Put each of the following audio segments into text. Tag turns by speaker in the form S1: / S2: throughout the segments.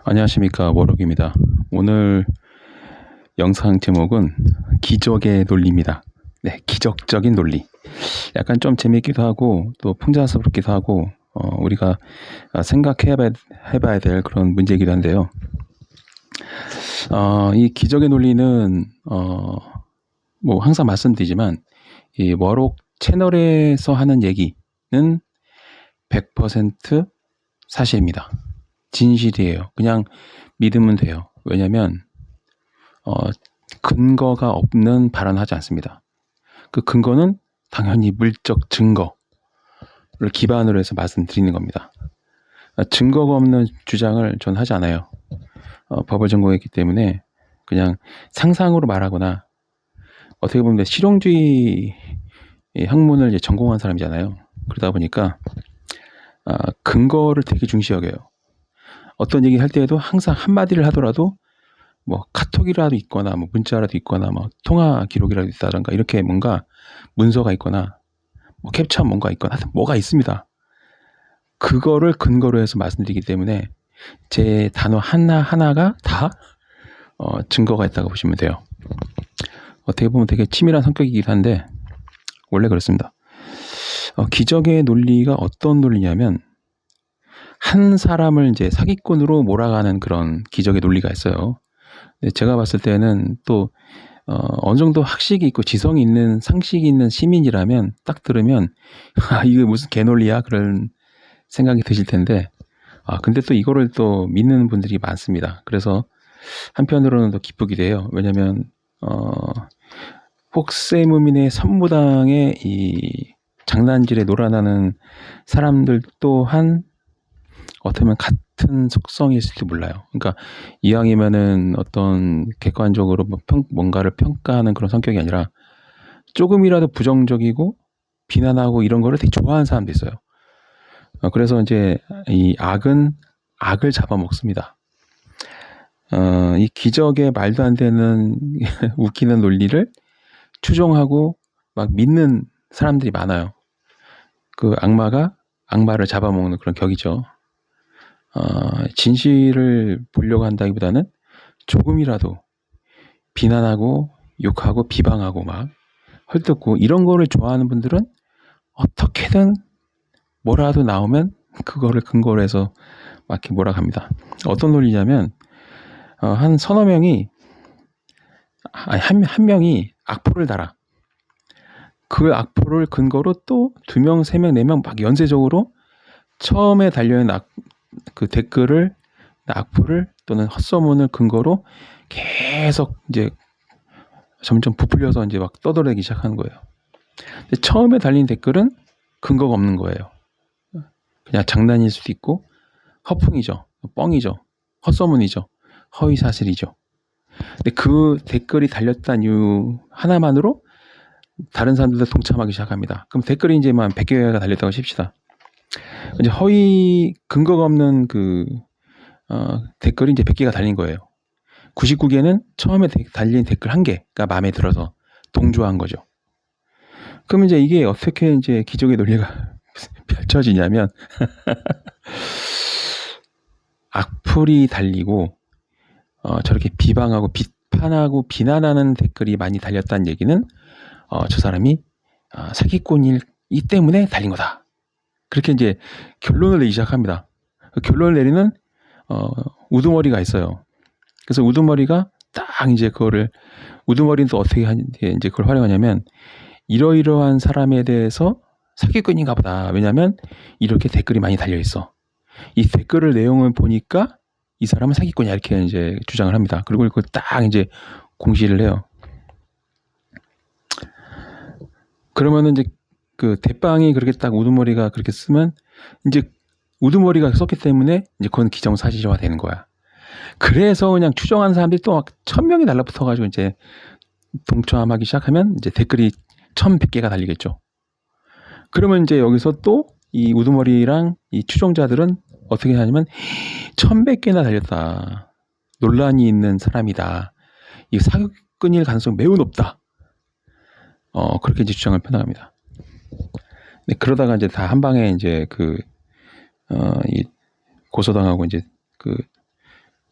S1: 안녕하십니까, 워럭입니다. 오늘 영상 제목은 기적의 논리입니다. 네, 기적적인 논리. 약간 좀 재미있기도 하고 또 풍자스럽기도 하고 우리가 생각해봐야 될 그런 문제이기도 한데요. 이 기적의 논리는 뭐 항상 말씀드리지만 이 워록 채널에서 하는 얘기는 100% 사실입니다. 진실이에요. 그냥 믿으면 돼요. 왜냐면 근거가 없는 발언을 하지 않습니다. 그 근거는 당연히 물적 증거를 기반으로 해서 말씀드리는 겁니다. 증거가 없는 주장을 전 하지 않아요. 법을 전공했기 때문에 그냥 상상으로 말하거나 어떻게 보면 실용주의 학문을 이제 전공한 사람이잖아요. 그러다 보니까 근거를 되게 중시 여겨요. 어떤 얘기 할 때에도 항상 한마디를 하더라도 뭐 카톡이라도 있거나 뭐 문자라도 있거나 뭐 통화 기록이라도 있다던가 이렇게 뭔가 문서가 있거나 뭐 캡처 뭔가 있거나 하여튼 뭐가 있습니다. 그거를 근거로 해서 말씀드리기 때문에 제 단어 하나하나가 다 증거가 있다고 보시면 돼요. 어떻게 보면 되게 치밀한 성격이긴 한데 원래 그렇습니다. 기적의 논리가 어떤 논리냐면 한 사람을 이제 사기꾼으로 몰아가는 그런 기적의 논리가 있어요. 제가 봤을 때는 또 어느 정도 학식이 있고 지성이 있는 상식이 있는 시민이라면 딱 들으면 이게 무슨 개논리야 그런 생각이 드실 텐데 근데 또 이거를 또 믿는 분들이 많습니다. 그래서 한편으로는 더 기쁘기도 해요. 왜냐면 폭세무민의 선무당의 이 장난질에 놀아나는 사람들 또한 어떻게 보면 같은 속성일지도 몰라요. 그러니까 이왕이면은 어떤 객관적으로 뭔가를 평가하는 그런 성격이 아니라 조금이라도 부정적이고 비난하고 이런 거를 되게 좋아하는 사람도 있어요. 그래서 이제 이 악은 악을 잡아먹습니다. 이 기적의 말도 안 되는 웃기는 논리를 추종하고 막 믿는 사람들이 많아요. 그 악마가 악마를 잡아먹는 그런 격이죠. 진실을 보려고 한다기보다는 조금이라도 비난하고 욕하고 비방하고 막 헐뜯고 이런 거를 좋아하는 분들은 어떻게든 뭐라도 나오면 그거를 근거로 해서 막 이렇게 몰아갑니다. 어떤 논리냐면 한 서너 명이 한 명이 악플을 달아. 그 악플을 근거로 또 2명, 3명, 4명 막 연쇄적으로 처음에 달려있는 그 댓글을 악플을 또는 헛소문을 근거로 계속 이제 점점 부풀려서 이제 막 떠돌아다니기 시작하는 거예요. 근데 처음에 달린 댓글은 근거가 없는 거예요. 그냥 장난일 수도 있고 허풍이죠, 뻥이죠, 헛소문이죠, 허위사실이죠. 근데 그 댓글이 달렸다는 이유 하나만으로 다른 사람들도 동참하기 시작합니다. 그럼 댓글이 이제 만 100개 개가 달렸다고 칩시다. 이제 허위 근거가 없는 그 댓글이 이제 100개가 달린 거예요. 99개는 처음에 달린 댓글 1개가 마음에 들어서 동조한 거죠. 그럼 이제 이게 어떻게 이제 기적의 논리가 펼쳐지냐면 악플이 달리고 저렇게 비방하고 비판하고 비난하는 댓글이 많이 달렸다는 얘기는 저 사람이 사기꾼이기 때문에 달린 거다. 그렇게 이제 결론을 내기 시작합니다. 그 결론을 내리는 우두머리가 있어요. 그래서 우두머리가 딱 이제 그거를 우두머리는 또 어떻게 이제 그걸 활용하냐면 이러이러한 사람에 대해서 사기꾼인가 보다. 왜냐면 이렇게 댓글이 많이 달려 있어. 이 댓글을 내용을 보니까 이 사람은 사기꾼이야 이렇게 이제 주장을 합니다. 그리고 그걸 딱 이제 공시를 해요. 그러면은 이제 그 대빵이 그렇게 딱 우두머리가 그렇게 쓰면 이제 우두머리가 썼기 때문에 이제 그건 기정사실화 되는 거야. 그래서 그냥 추정하는 사람들이 또 막 1000명이 달라붙어가지고 이제 동참하기 시작하면 이제 댓글이 1100개가 달리겠죠. 그러면 이제 여기서 또 이 우두머리랑 이 추종자들은 어떻게 하냐면 1100개나 달렸다. 논란이 있는 사람이다. 이 사기꾼일 가능성이 매우 높다. 그렇게 이제 주장을 펴나갑니다. 그러다가 이제 다 한 방에 이제 이 고소당하고 이제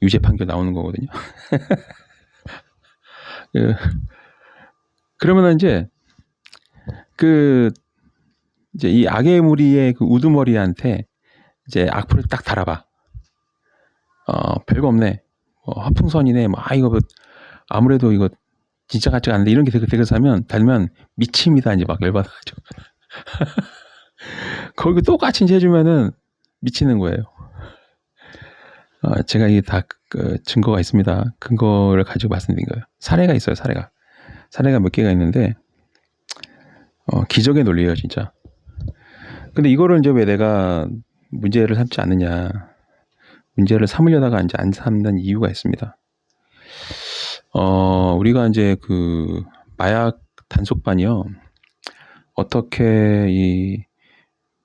S1: 유죄 판결 나오는 거거든요. 그, 그러면은 이제 이제 이 악의 무리의 그 우두머리한테 이제 악플을 딱 달아봐. 별거 없네. 화풍선이네. 이거 뭐 아무래도 이거 진짜 같지가 않은데 이런 게 댓글 달면 미칩니다. 이제 막 열받아가지고. 거기 똑같이 이제 해주면은 미치는 거예요. 제가 이게 다 증거가 있습니다. 근거를 가지고 말씀드린 거예요. 사례가 있어요. 사례가 몇 개가 있는데 기적의 논리예요, 진짜. 근데 이거를 이제 왜 내가 문제를 삼지 않느냐. 문제를 삼으려다가 이제 안 삼는 이유가 있습니다. 우리가 이제 그 마약 단속반이요. 어떻게 이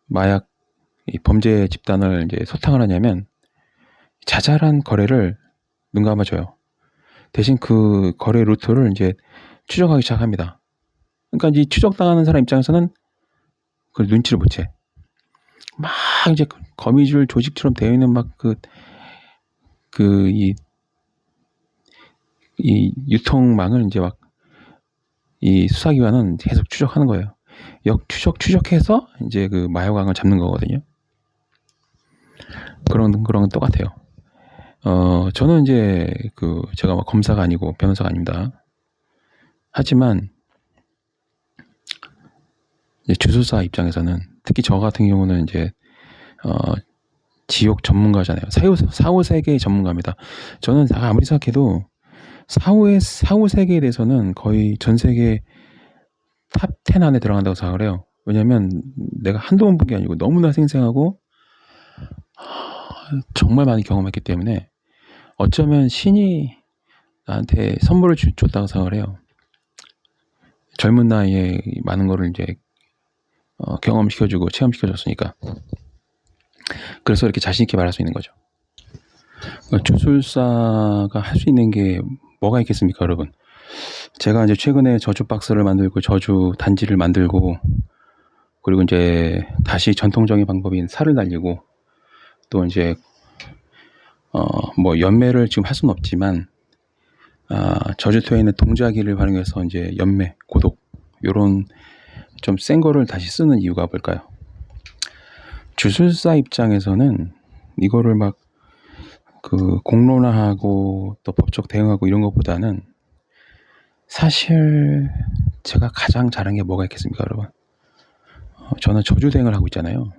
S1: 마약 이 범죄 집단을 이제 소탕을 하냐면 자잘한 거래를 눈 감아줘요. 대신 그 거래 루트를 이제 추적하기 시작합니다. 그러니까 이 추적당하는 사람 입장에서는 그걸 눈치를 못 채. 막 이제 거미줄 조직처럼 되어 있는 막 이 유통망을 이제 막 이 수사기관은 계속 추적하는 거예요. 추적해서 이제 그 마약왕을 잡는 거거든요. 그런 건 똑같아요. 저는 이제 제가 막 검사가 아니고 변호사가 아닙니다. 하지만 이제 주술사 입장에서는 특히 저 같은 경우는 이제 지옥 전문가잖아요. 사후 세계의 전문가입니다. 저는 아무리 생각해도 사후 세계에 대해서는 거의 전 세계 탑 10 안에 들어간다고 생각을 해요. 왜냐면 내가 한두 번 본 게 아니고 너무나 생생하고 정말 많이 경험했기 때문에 어쩌면 신이 나한테 선물을 줬다고 생각을 해요. 젊은 나이에 많은 거를 이제 경험시켜주고 체험시켜줬으니까. 그래서 이렇게 자신있게 말할 수 있는 거죠. 주술사가 할 수 있는 게 뭐가 있겠습니까, 여러분? 제가 이제 최근에 저주 박스를 만들고 저주 단지를 만들고 그리고 이제 다시 전통적인 방법인 살을 날리고 또 이제 뭐 연매를 지금 할 수는 없지만 저주토에 있는 동자기를 활용해서 이제 연매, 고독 요런 좀 센 거를 다시 쓰는 이유가 뭘까요? 주술사 입장에서는 이거를 막 공론화하고 또 법적 대응하고 이런 것보다는 사실 제가 가장 잘한 게 뭐가 있겠습니까, 여러분? 저는 저주 대응을 하고 있잖아요.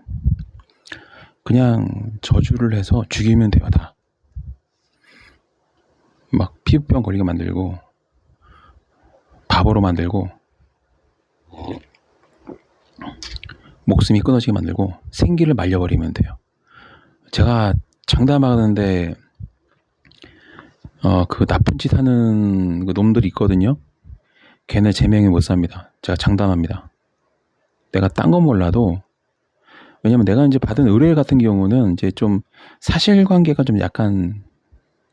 S1: 그냥 저주를 해서 죽이면 돼요, 다. 막 피부병 걸리게 만들고 바보로 만들고 목숨이 끊어지게 만들고 생기를 말려버리면 돼요. 제가 장담하는데 그 나쁜 짓 하는 그 놈들이 있거든요. 걔네 제명이 못 삽니다. 제가 장담합니다. 내가 딴 건 몰라도 왜냐면 내가 이제 받은 의뢰 같은 경우는 이제 좀 사실관계가 좀 약간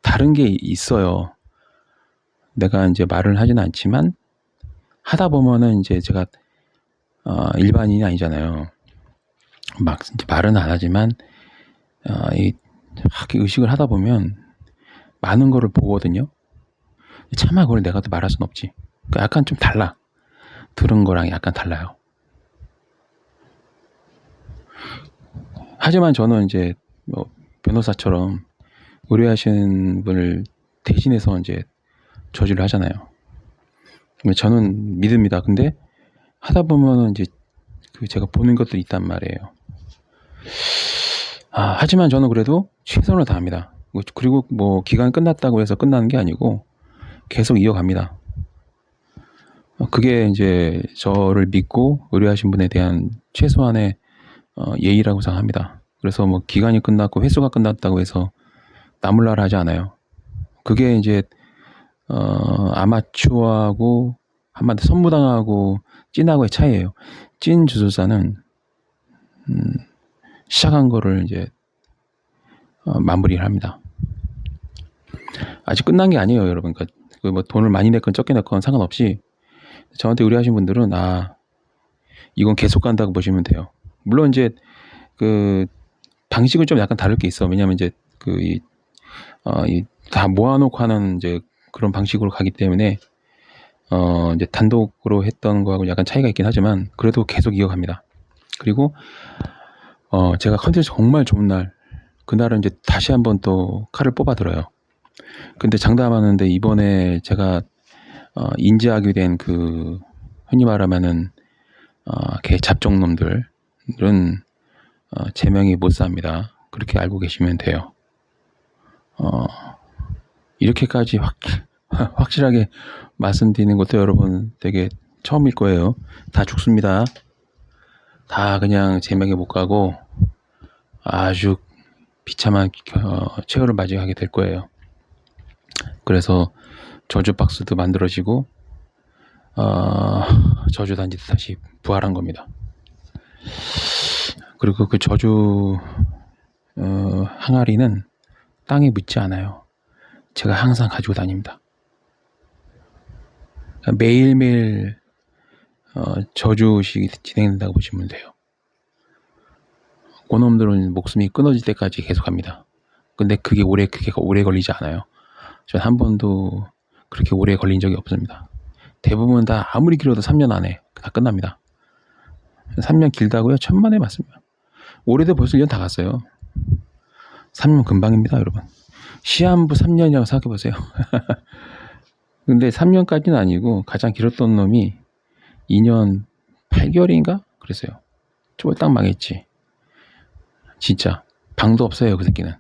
S1: 다른 게 있어요. 내가 이제 말을 하진 않지만 하다 보면은 이제 제가 일반인이 아니잖아요. 막 이제 말은 안 하지만 의식을 하다 보면 많은 거를 보거든요. 차마 그걸 내가 또 말할 순 없지. 그러니까 약간 좀 달라. 들은 거랑 약간 달라요. 하지만 저는 이제 뭐 변호사처럼 의뢰하신 분을 대신해서 이제 저지를 하잖아요. 저는 믿습니다. 근데 하다 보면은 이제 제가 보는 것들이 있단 말이에요. 하지만 저는 그래도 최선을 다합니다. 그리고 뭐 기간 끝났다고 해서 끝나는 게 아니고 계속 이어갑니다. 그게 이제 저를 믿고 의뢰하신 분에 대한 최소한의 예의라고 생각합니다. 그래서 뭐 기간이 끝났고 횟수가 끝났다고 해서 나몰라라 하지 않아요. 그게 이제 아마추어하고 한마디 선무당하고 찐하고의 차이예요. 찐 주술사는 시작한 거를 이제 마무리를 합니다. 아직 끝난 게 아니에요, 여러분. 그러니까 뭐 돈을 많이 냈건 적게 냈건 상관없이 저한테 의뢰하신 분들은 이건 계속 간다고 보시면 돼요. 물론 이제 방식은 좀 약간 다를 게 있어. 왜냐면 이제 다 모아놓고 하는 이제 그런 방식으로 가기 때문에 이제 단독으로 했던 거하고 약간 차이가 있긴 하지만 그래도 계속 이어갑니다. 그리고 제가 컨텐츠 정말 좋은 날 그날은 이제 다시 한번 또 칼을 뽑아 들어요. 근데 장담하는데 이번에 제가 인지하게 된 그 흔히 말하면은 개 잡종놈들은 제명이 못 삽니다. 그렇게 알고 계시면 돼요. 이렇게까지 확실하게 말씀드리는 것도 여러분 되게 처음일 거예요. 다 죽습니다. 다 그냥 제명에 못 가고 아주 비참한 최후를 맞이하게 될 거예요. 그래서 저주 박스도 만들어지고 저주 단지도 다시 부활한 겁니다. 그리고 그 저주 항아리는 땅에 묻지 않아요. 제가 항상 가지고 다닙니다. 매일매일 저주식이 진행된다고 보시면 돼요. 그놈들은 목숨이 끊어질 때까지 계속합니다. 근데 그게 오래 걸리지 않아요. 전 한 번도 그렇게 오래 걸린 적이 없습니다. 대부분 다 아무리 길어도 3년 안에 다 끝납니다. 3년 길다고요? 천만에 맞습니다. 올해도 벌써 1년 다 갔어요. 3년 금방입니다, 여러분. 시한부 3년이라고 생각해보세요. 근데 3년까지는 아니고 가장 길었던 놈이 2년 8개월인가? 그랬어요. 쫄딱 망했지. 진짜 방도 없어요, 그 새끼는.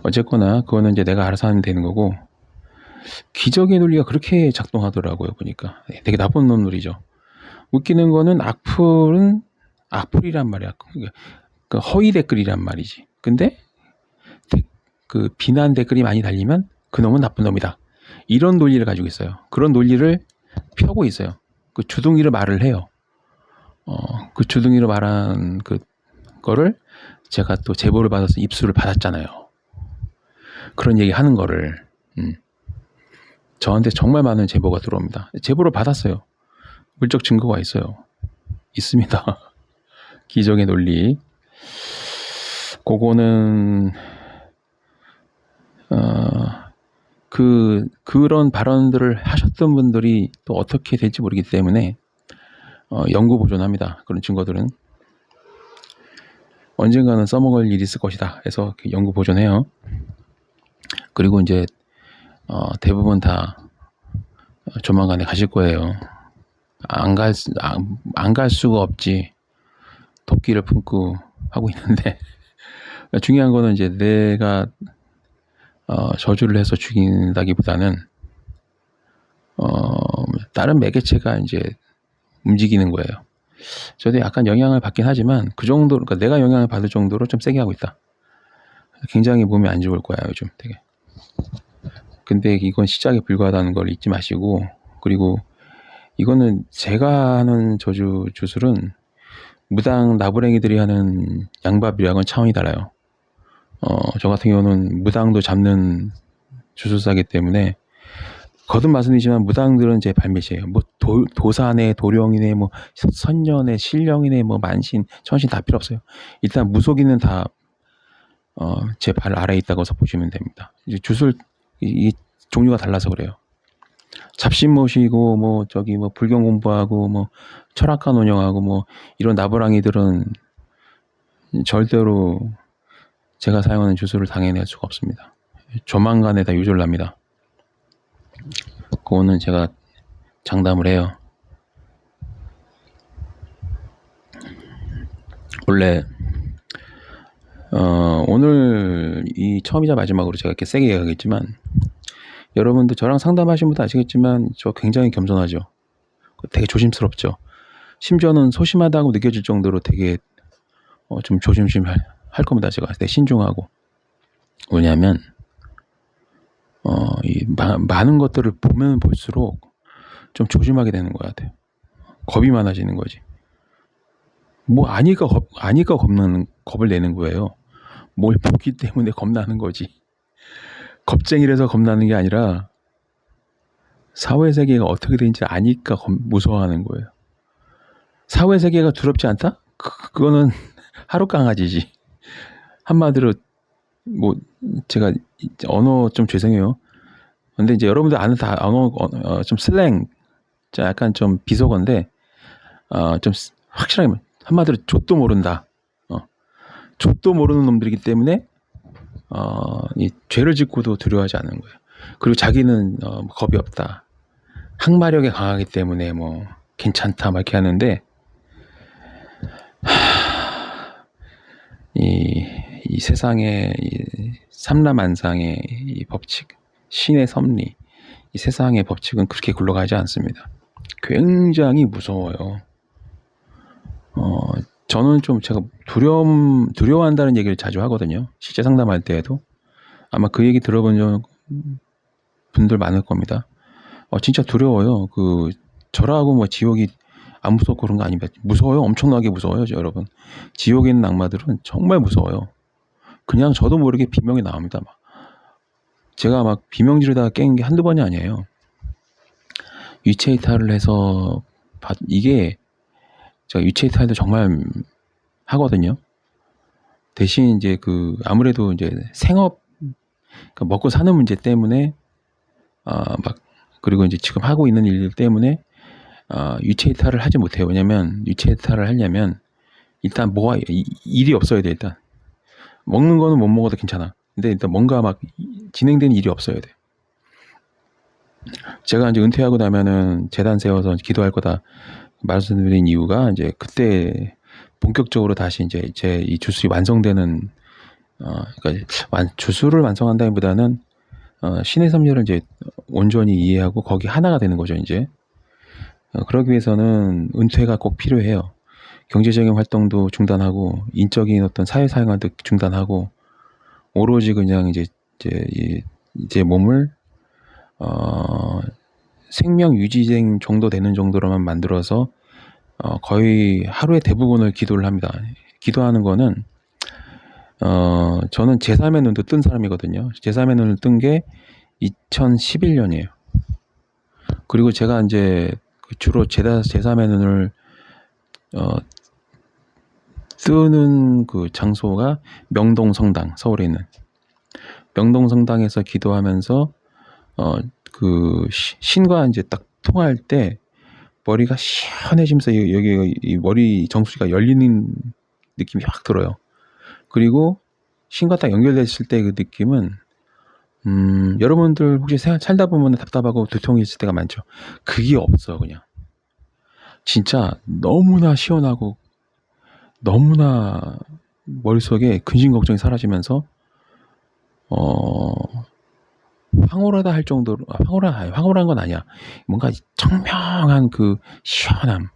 S1: 어쨌거나 그거는 이제 내가 알아서 하면 되는 거고, 기적의 논리가 그렇게 작동하더라고요. 보니까 되게 나쁜 놈들이죠. 웃기는 거는 악플이란 말이야. 그 허위 댓글이란 말이지. 근데 그 비난 댓글이 많이 달리면 그놈은 나쁜 놈이다. 이런 논리를 가지고 있어요. 그런 논리를 펴고 있어요. 그 주둥이로 말을 해요. 그 주둥이로 말한 그 거를 제가 또 제보를 받아서 입수를 받았잖아요. 그런 얘기 하는 거를 저한테 정말 많은 제보가 들어옵니다. 제보를 받았어요. 물적 증거가 있어요. 있습니다. 기적의 논리. 그거는 그런 발언들을 하셨던 분들이 또 어떻게 될지 모르기 때문에 연구 보존합니다. 그런 증거들은 언젠가는 써먹을 일이 있을 것이다 해서 연구 보존해요. 그리고 이제 대부분 다 조만간에 가실 거예요. 안 갈 수가 없지. 도끼를 품고 하고 있는데 중요한 거는 이제 내가 저주를 해서 죽인다기보다는 다른 매개체가 이제 움직이는 거예요. 저도 약간 영향을 받긴 하지만 그 정도, 그러니까 내가 영향을 받을 정도로 좀 세게 하고 있다. 굉장히 몸이 안 좋을 거야 요즘 되게. 근데 이건 시작에 불과하다는 걸 잊지 마시고, 그리고 이거는 제가 하는 저주 주술은 무당 나부랭이들이 하는 양밥이랑은 차원이 달라요. 저 같은 경우는 무당도 잡는 주술사기 때문에 거듭 말씀드리지만 무당들은 제 발밑이에요. 뭐 도사네, 도령이네, 뭐 선녀네, 신령이네, 뭐 만신, 천신 다 필요 없어요. 일단 무속인은 다 제 발 아래에 있다고 보시면 됩니다. 이제 주술 이 종류가 달라서 그래요. 잡신 모시고 뭐 불경 공부하고 뭐 철학관 운영하고 뭐 이런 나부랑이들은 절대로 제가 사용하는 주술을 당해낼 수가 없습니다. 조만간에 다 유졸납니다. 그거는 제가 장담을 해요. 원래 오늘 이 처음이자 마지막으로 제가 이렇게 세게 얘기하겠지만 여러분도 저랑 상담하신 분도 아시겠지만 저 굉장히 겸손하죠. 되게 조심스럽죠. 심지어는 소심하다고 느껴질 정도로 되게 좀 조심심 할 겁니다. 제가 되게 신중하고. 왜냐하면 많은 것들을 보면 볼수록 좀 조심하게 되는 것 같아요. 겁이 많아지는 거지. 뭐 아니까 겁을 내는 거예요. 뭘 보기 때문에 겁나는 거지. 겁쟁이라서 겁나는 게 아니라 사회세계가 어떻게 되는지 아니까 무서워하는 거예요. 사회세계가 두렵지 않다? 그거는 하룻강아지지. 한마디로 뭐 제가 언어 좀 죄송해요. 근데 이제 여러분들 아는 다 언어 좀 슬랭, 약간 좀 비속어인데 좀 확실하게 한마디로 족도 모른다. 족도 모르는 놈들이기 때문에 이 죄를 짓고도 두려워하지 않는 거예요. 그리고 자기는 겁이 없다. 항마력에 강하기 때문에 뭐 괜찮다 막 이렇게 하는데 이 세상의 이 삼라만상의 이 법칙, 신의 섭리, 이 세상의 법칙은 그렇게 굴러가지 않습니다. 굉장히 무서워요. 저는 좀 제가 두려워한다는 얘기를 자주 하거든요. 실제 상담할 때에도. 아마 그 얘기 들어본 분들 많을 겁니다. 진짜 두려워요. 저라고 뭐 지옥이 안 무섭고 그런 거 아닙니다. 무서워요. 엄청나게 무서워요, 여러분. 지옥에 있는 악마들은 정말 무서워요. 그냥 저도 모르게 비명이 나옵니다. 제가 막 비명 지르다가 깬 게 한두 번이 아니에요. 위체 이탈을 해서 이게 제가 위체 이탈도 정말 하거든요. 대신 이제 아무래도 이제 생업, 그러니까 먹고 사는 문제 때문에 그리고 이제 지금 하고 있는 일 때문에 위체 이탈을 하지 못해요. 왜냐면 위체 이탈을 하려면 일단 일이 없어야 돼. 일단 먹는 거는 못 먹어도 괜찮아. 근데 일단 뭔가 막 진행되는 일이 없어야 돼. 제가 이제 은퇴하고 나면은 재단 세워서 기도할 거다 말씀드린 이유가 이제 그때 본격적으로 다시 이제 제 이 주술이 완성되는 그러니까 주술을 완성한다기보다는 신의 섭리를 이제 온전히 이해하고 거기 하나가 되는 거죠. 이제 그러기 위해서는 은퇴가 꼭 필요해요. 경제적인 활동도 중단하고 인적인 어떤 사회생활도 중단하고 오로지 그냥 이제 몸을 생명 유지생 정도 되는 정도로만 만들어서 거의 하루의 대부분을 기도를 합니다. 기도하는 거는 저는 제3의 눈도 뜬 사람이거든요. 제3의 눈을 뜬 게 2011년이에요. 그리고 제가 이제 주로 제3의 눈을 뜨는 그 장소가 명동성당, 서울에 있는 명동성당에서 기도하면서 신과 이제 딱 통할 때 머리가 시원해지면서 여기 이 머리 정수리가 열리는 느낌이 확 들어요. 그리고 신과 딱 연결됐을 때 그 느낌은 여러분들 혹시 살다 보면 답답하고 두통이 있을 때가 많죠. 그게 없어. 그냥 진짜 너무나 시원하고 너무나 머릿속에 근심 걱정이 사라지면서 황홀하다 할 정도로 황홀한 건 아니야. 뭔가 청명한 그 시원함.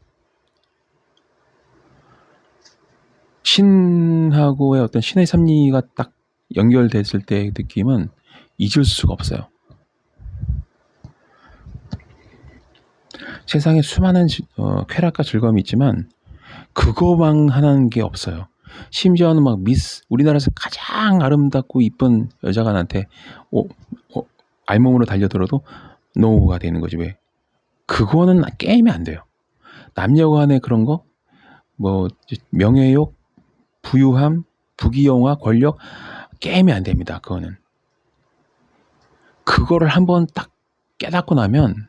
S1: 신하고의 어떤 신의 섭리가 딱 연결됐을 때의 느낌은 잊을 수가 없어요. 세상에 수많은 쾌락과 즐거움이 있지만 그거만 하는 게 없어요. 심지어는 막 우리나라에서 가장 아름답고 이쁜 여자가 나한테 알몸으로 달려들어도 노가 되는 거지. 왜? 그거는 게임이 안 돼요. 남녀 간의 그런 거, 뭐 명예욕, 부유함, 부귀영화, 권력 게임이 안 됩니다. 그거를 한번 딱 깨닫고 나면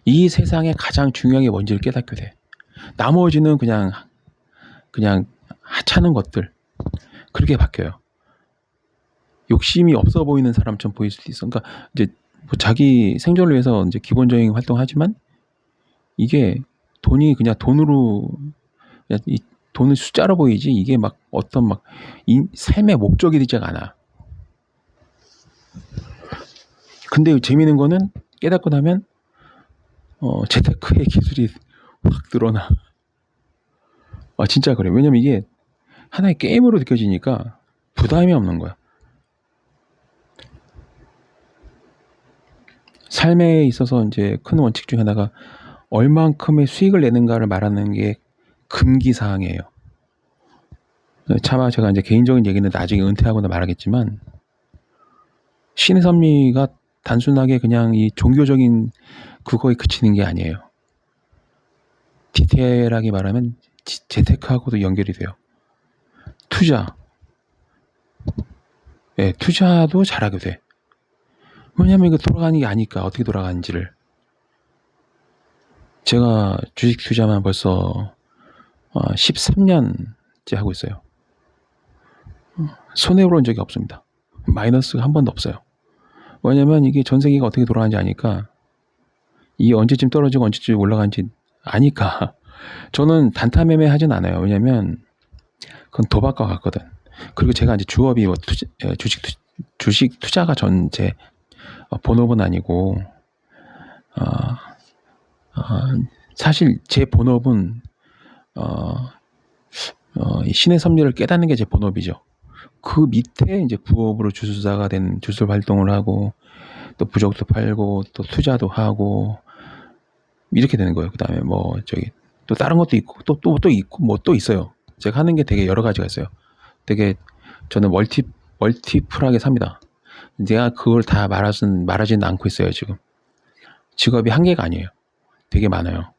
S1: 이 세상에 가장 중요한 게 뭔지를 깨닫게 돼. 나머지는 그냥 하찮은 것들 그렇게 바뀌어요. 욕심이 없어 보이는 사람처럼 보일 수도 있어. 그러니까 이제 뭐 자기 생존을 위해서 이제 기본적인 활동하지만 이게 돈이 그냥 돈으로 그냥 이 돈을 숫자로 보이지 이게 막 어떤 막 삶의 목적이 되지가 않아. 근데 재미있는 거는 깨닫고 나면 재테크의 기술이 확 늘어나. 진짜 그래. 왜냐면 이게 하나의 게임으로 느껴지니까 부담이 없는 거야. 삶에 있어서 이제 큰 원칙 중에 하나가 얼만큼의 수익을 내는가를 말하는 게 금기사항이에요. 차마 제가 이제 개인적인 얘기는 나중에 은퇴하고나 말하겠지만 신의 섭리가 단순하게 그냥 이 종교적인 그거에 그치는 게 아니에요. 디테일하게 말하면 재테크하고도 연결이 돼요. 투자, 예, 투자도 잘하게 돼. 왜냐면 이거 돌아가는 게 아니까, 어떻게 돌아가는지를. 제가 주식 투자만 벌써 13년째 하고 있어요. 손해본 적이 없습니다. 마이너스가 한 번도 없어요. 왜냐면 이게 전 세계가 어떻게 돌아가는지 아니까, 이게 언제쯤 떨어지고 언제쯤 올라가는지 아니까. 저는 단타 매매 하진 않아요. 왜냐면 그건 도박과 같거든. 그리고 제가 이제 주업이 뭐 주식 투자가 제 본업은 아니고, 어, 어, 사실 제 본업은 이 신의 섭리를 깨닫는 게 제 본업이죠. 그 밑에 이제 부업으로 주술사가 된 주술 활동을 하고, 또 부적도 팔고, 또 투자도 하고, 이렇게 되는 거예요. 그 다음에 뭐 또 다른 것도 있고, 또 있고, 뭐 또 있어요. 제가 하는 게 되게 여러 가지가 있어요. 되게 저는 멀티플하게 삽니다. 내가 그걸 다 말하진 않고 있어요. 지금 직업이 한 개가 아니에요. 되게 많아요.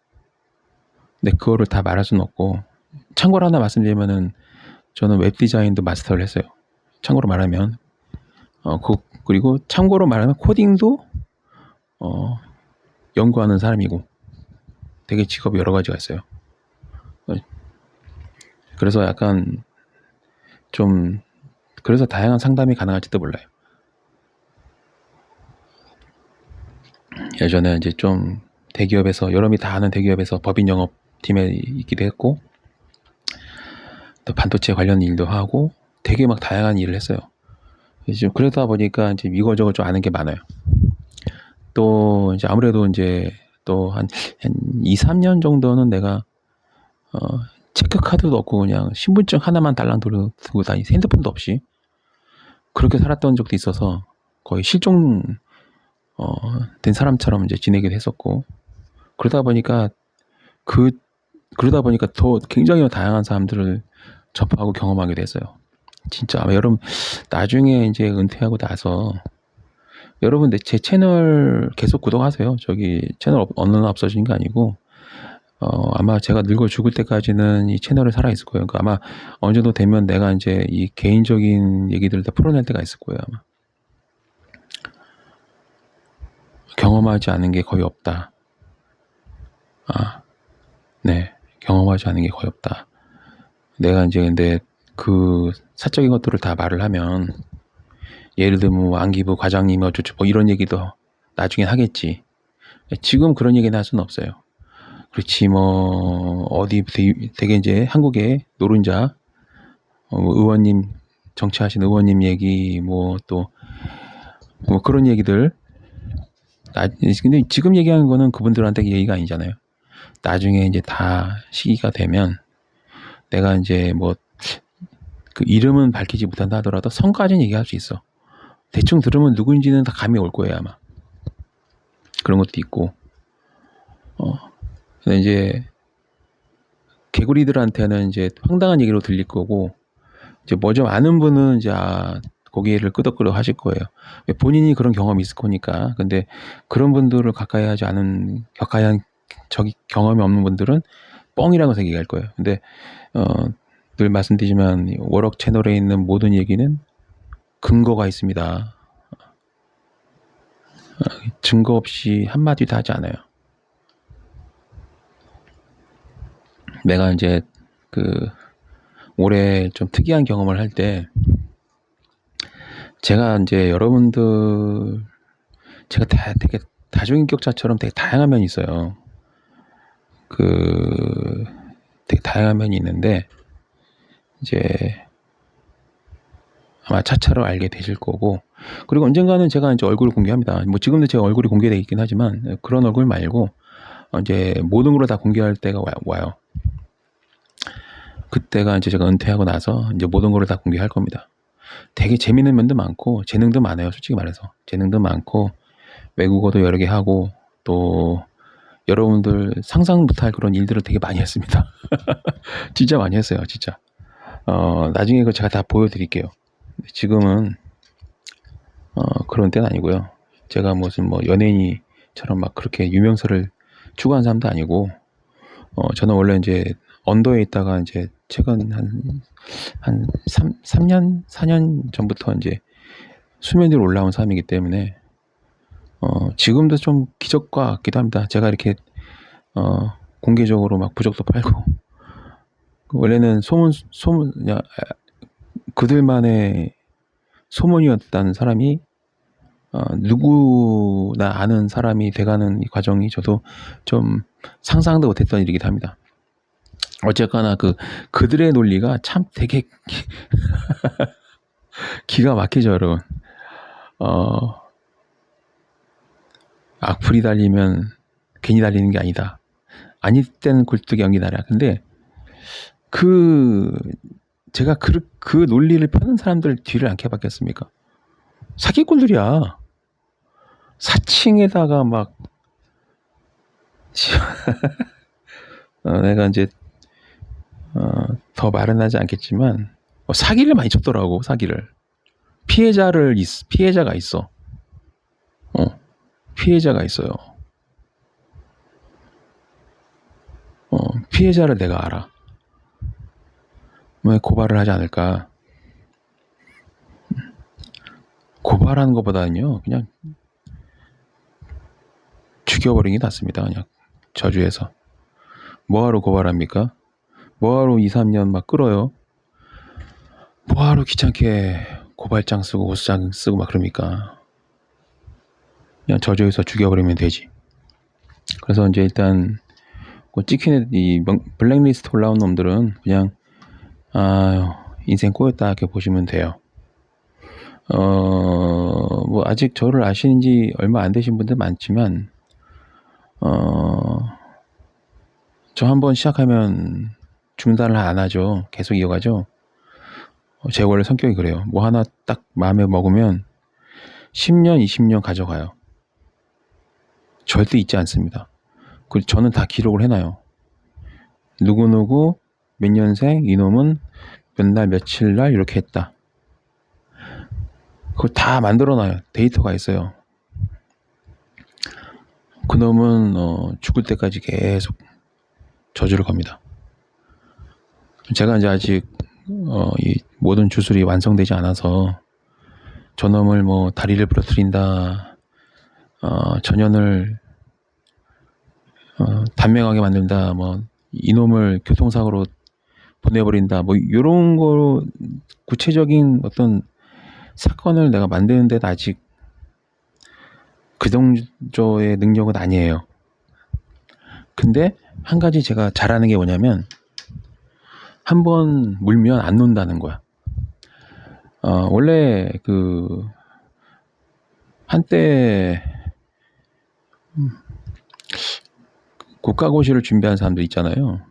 S1: 근데 그거를 다 말할 수는 없고, 참고로 하나 말씀드리면은 저는 웹 디자인도 마스터를 했어요. 참고로 말하면 그리고 참고로 말하면 코딩도 연구하는 사람이고, 되게 직업이 여러 가지가 있어요. 그래서 약간 좀, 그래서 다양한 상담이 가능할지도 몰라요. 예전에 이제 좀 대기업에서, 여러분이 다 아는 대기업에서 법인 영업팀에 있기도 했고, 또 반도체 관련 일도 하고, 되게 막 다양한 일을 했어요. 지금 그러다 보니까 이제 이거저거 좀 아는 게 많아요. 또 이제 아무래도 이제 또 한 2, 3년 정도는 내가 체크카드도 없고 그냥 신분증 하나만 달랑 들고 다니, 핸드폰도 없이 그렇게 살았던 적도 있어서 거의 실종 된 사람처럼 이제 지내기도 했었고, 그러다 보니까 더 굉장히 다양한 사람들을 접하고 경험하게 됐어요. 진짜 아마 여러분 나중에 이제 은퇴하고 나서, 여러분 제 채널 계속 구독하세요. 저기 채널 어느 날 없어지는 게 아니고, 아마 제가 늙어 죽을 때까지는 이 채널이 살아 있을 거예요. 그러니까 아마 어느 정도 되면 내가 이제 이 개인적인 얘기들을 다 풀어낼 때가 있을 거예요. 아마. 경험하지 않은 게 거의 없다. 네. 경험하지 않은 게 거의 없다. 내가 이제 근데 그 사적인 것들을 다 말을 하면, 예를 들면 뭐 안기부 과장님이 어쩌고 뭐 이런 얘기도 나중엔 하겠지. 지금 그런 얘기는 할 수는 없어요. 그렇지 뭐 어디 되게 이제 한국의 노른자 의원님, 정치하신 의원님 얘기, 뭐 또 뭐 그런 얘기들, 근데 지금 얘기하는 거는 그분들한테 얘기가 아니잖아요. 나중에 이제 다 시기가 되면 내가 이제 뭐 그 이름은 밝히지 못한다 하더라도 성까지는 얘기할 수 있어. 대충 들으면 누구인지는 다 감이 올 거예요 아마. 그런 것도 있고. 근데 이제 개구리들한테는 이제 황당한 얘기로 들릴 거고, 이제 뭐 좀 아는 분은 이제 고개를 끄덕끄덕 하실 거예요. 본인이 그런 경험이 있을 거니까. 근데 그런 분들을 격하게 한 경험이 없는 분들은 뻥이라고 얘기할 거예요. 근데 늘 말씀드리지만 워럭 채널에 있는 모든 얘기는 근거가 있습니다. 증거 없이 한마디도 하지 않아요. 내가 이제 올해 좀 특이한 경험을 할 때, 제가 이제 여러분들, 제가 되게 다중인격자처럼 되게 다양한 면이 있어요. 되게 다양한 면이 있는데, 이제 아마 차차로 알게 되실 거고, 그리고 언젠가는 제가 이제 얼굴을 공개합니다. 뭐 지금도 제 얼굴이 공개되어 있긴 하지만, 그런 얼굴 말고 이제 모든 걸 다 공개할 때가 와요. 그때가 이제 제가 은퇴하고 나서 이제 모든 걸 다 공개할 겁니다. 되게 재밌는 면도 많고 재능도 많아요. 솔직히 말해서 재능도 많고 외국어도 여러 개 하고, 또 여러분들 상상 못할 그런 일들을 되게 많이 했습니다. 진짜 많이 했어요. 진짜. 나중에 그거 제가 다 보여드릴게요. 지금은 그런 때는 아니고요. 제가 무슨 뭐 연예인이처럼 막 그렇게 유명세를 추구한 사람도 아니고, 저는 원래 이제 언더에 있다가 이제 최근 한 3년, 4년 전부터 이제 수면 위로 올라온 사람이기 때문에 지금도 좀 기적과 같기도 합니다. 제가 이렇게 공개적으로 막 부적도 팔고 원래는 그들만의 소문이었다는 사람이 누구나 아는 사람이 돼가는 이 과정이 저도 좀 상상도 못했던 일이기도 합니다. 어쨌거나 그들의 논리가 참 되게 기가 막히죠, 여러분. 악플이 달리면 괜히 달리는 게 아니다. 아닐 때는 굴뚝이 연기나라. 근데 제가 그 논리를 펴는 사람들 뒤를 안 캐봤겠습니까? 사기꾼들이야. 사칭에다가 막 내가 이제 더 말은 하지 않겠지만 사기를 많이 쳤더라고. 사기를. 피해자가 있어. 피해자가 있어요. 피해자를 내가 알아. 왜 고발을 하지 않을까? 고발하는 것보다는요, 그냥 죽여버리는 게 낫습니다. 그냥 저주해서. 뭐하러 고발합니까? 뭐하러 2, 3년 막 끌어요? 뭐하러 귀찮게 고발장 쓰고 고소장 쓰고 막 그럽니까? 그냥 저주해서 죽여버리면 되지. 그래서 이제 일단 찍힌 이 블랙리스트 올라온 놈들은 그냥 인생 꼬였다 이렇게 보시면 돼요. 뭐 아직 저를 아시는지 얼마 안 되신 분들 많지만 저 한번 시작하면 중단을 안 하죠. 계속 이어가죠. 제 원래 성격이 그래요. 뭐 하나 딱 마음에 먹으면 10년, 20년 가져가요. 절대 잊지 않습니다. 그리고 저는 다 기록을 해놔요. 누구누구 몇 년생 이놈은 몇 날 며칠 날 이렇게 했다. 그걸 다 만들어놔요. 데이터가 있어요. 그놈은 죽을 때까지 계속 저주를 겁니다. 제가 이제 아직 이 모든 주술이 완성되지 않아서 저놈을 뭐 다리를 부러뜨린다, 전연을 단명하게 만든다, 뭐 이놈을 교통사고로 보내버린다, 뭐 이런 거 구체적인 어떤 사건을 내가 만드는 데는 아직 그 정도의 능력은 아니에요. 근데 한 가지 제가 잘하는 게 뭐냐면 한번 물면 안 논다는 거야. 원래 한때 국가고시를 준비한 사람들 있잖아요.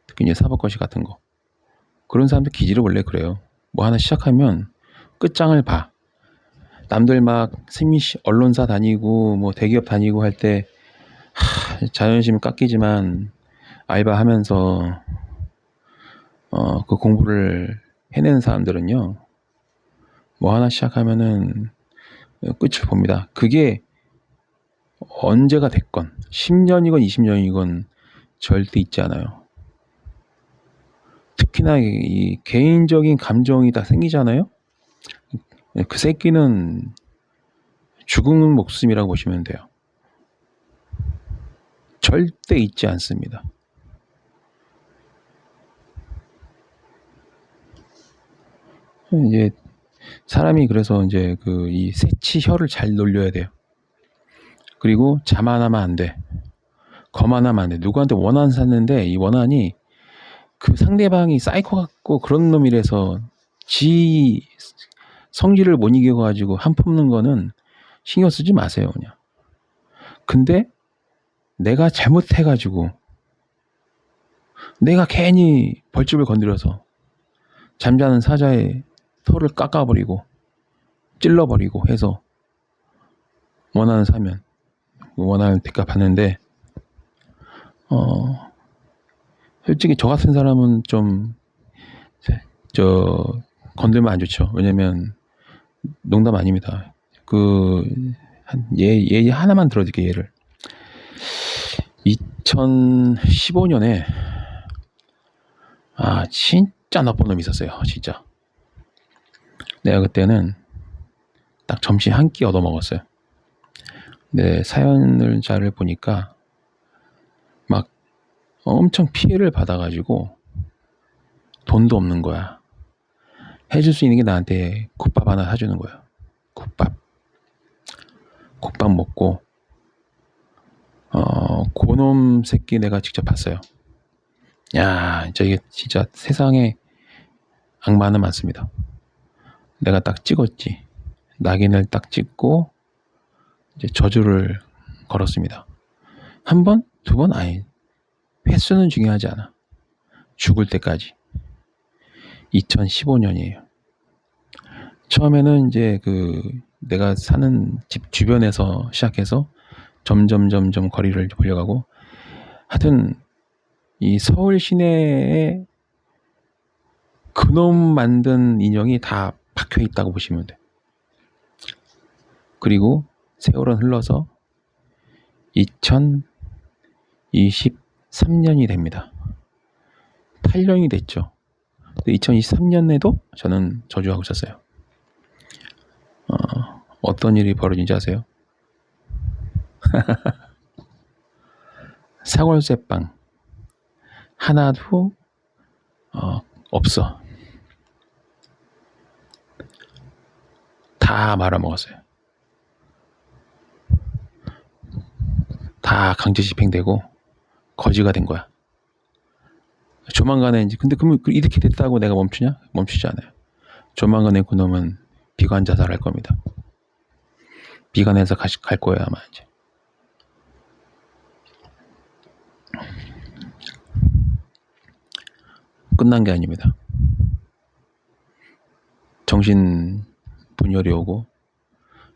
S1: 특히 이제 사법고시 같은 거. 그런 사람들 기질이 원래 그래요. 뭐 하나 시작하면 끝장을 봐. 남들 막 언론사 다니고 뭐 대기업 다니고 할 때 자존심 깎이지만 알바하면서 그 공부를 해내는 사람들은요. 뭐 하나 시작하면은 끝을 봅니다. 그게 언제가 됐건 10년이건 20년이건 절대 있지 않아요. 특히나 이 개인적인 감정이 다 생기잖아요. 그 새끼는 죽은 목숨이라고 보시면 돼요. 절대 잊지 않습니다. 이제 사람이 그래서 이제 이 새치혀를 잘 놀려야 돼요. 그리고 자만하면 안 돼. 거만하면 안 돼. 누구한테 원한 샀는데 이 원한이 그 상대방이 사이코 같고 그런 놈이라서 지 성질을 못 이겨가지고 한 품는 거는 신경 쓰지 마세요, 그냥. 근데 내가 잘못해가지고 내가 괜히 벌집을 건드려서 잠자는 사자의 털을 깎아버리고 찔러버리고 해서 원하는 사면 원하는 대가 받는데 솔직히 저 같은 사람은 좀 건들면 안 좋죠. 왜냐면 농담 아닙니다. 얘 하나만 들어줄게. 예를 2015년에 진짜 나쁜 놈이 있었어요. 진짜 내가 그때는 딱 점심 한 끼 얻어 먹었어요. 근데 사연을 잘 보니까 막 엄청 피해를 받아가지고 돈도 없는 거야. 해줄 수 있는 게 나한테 국밥 하나 사주는 거야. 국밥 먹고 고놈 새끼 내가 직접 봤어요. 야, 이게 진짜 세상에 악마는 많습니다. 내가 딱 찍었지. 낙인을 딱 찍고 이제 저주를 걸었습니다. 한 번, 두 번 아니. 횟수는 중요하지 않아. 죽을 때까지. 2015년이에요. 처음에는 이제 내가 사는 집 주변에서 시작해서 점점 거리를 벌려가고, 하여튼 이 서울 시내에 그놈 만든 인형이 다 박혀 있다고 보시면 돼. 그리고 세월은 흘러서 2023년이 됩니다. 8년이 됐죠. 2023년에도 저는 저주하고 있었어요. 어떤 일이 벌어진지 아세요? 사골쇠빵 하나도 없어. 다 말아먹었어요. 다 강제 집행되고 거지가 된 거야. 조만간에 이제 근데 그러면 이렇게 됐다고 내가 멈추냐? 멈추지 않아요. 조만간에 그놈은 비관 자살할 겁니다. 비관해서 갈 거예요 아마 이제. 끝난 게 아닙니다. 정신 분열이 오고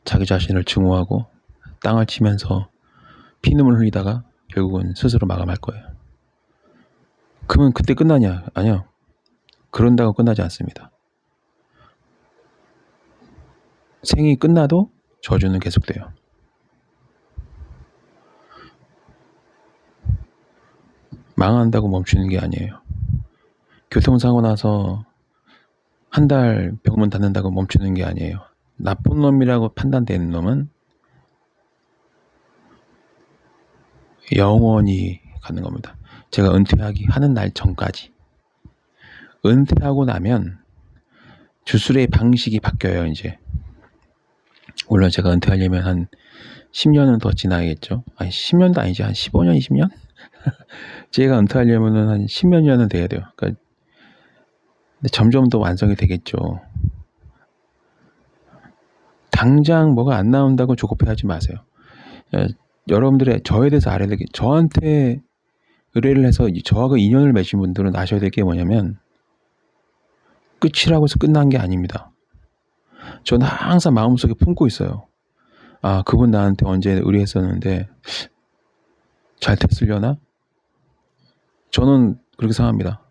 S1: 자기 자신을 증오하고 땅을 치면서 피눈물 흘리다가 결국은 스스로 마감할 거예요. 그러면 그때 끝나냐? 아니요. 그런다고 끝나지 않습니다. 생이 끝나도 저주는 계속돼요. 망한다고 멈추는 게 아니에요. 교통사고 나서 한 달 병문 닫는다고 멈추는 게 아니에요. 나쁜 놈이라고 판단되는 놈은 영원히 가는 겁니다. 제가 은퇴하기 하는 날 전까지. 은퇴하고 나면 주술의 방식이 바뀌어요. 이제 물론 제가 은퇴하려면 한 10년은 더 지나야겠죠. 아니 10년도 아니지, 한 15년 20년? 제가 은퇴하려면 한 10몇 년은 돼야 돼요. 그러니까 근데 점점 더 완성이 되겠죠. 당장 뭐가 안 나온다고 조급해하지 마세요. 여러분들의 저에 대해서 알아야 될 게, 저한테 의뢰를 해서 저하고 인연을 맺은 분들은 아셔야 될 게 뭐냐면 끝이라고 해서 끝난 게 아닙니다. 저는 항상 마음속에 품고 있어요. 아, 그분 나한테 언제 의뢰했었는데 잘 됐으려나? 저는 그렇게 생각합니다.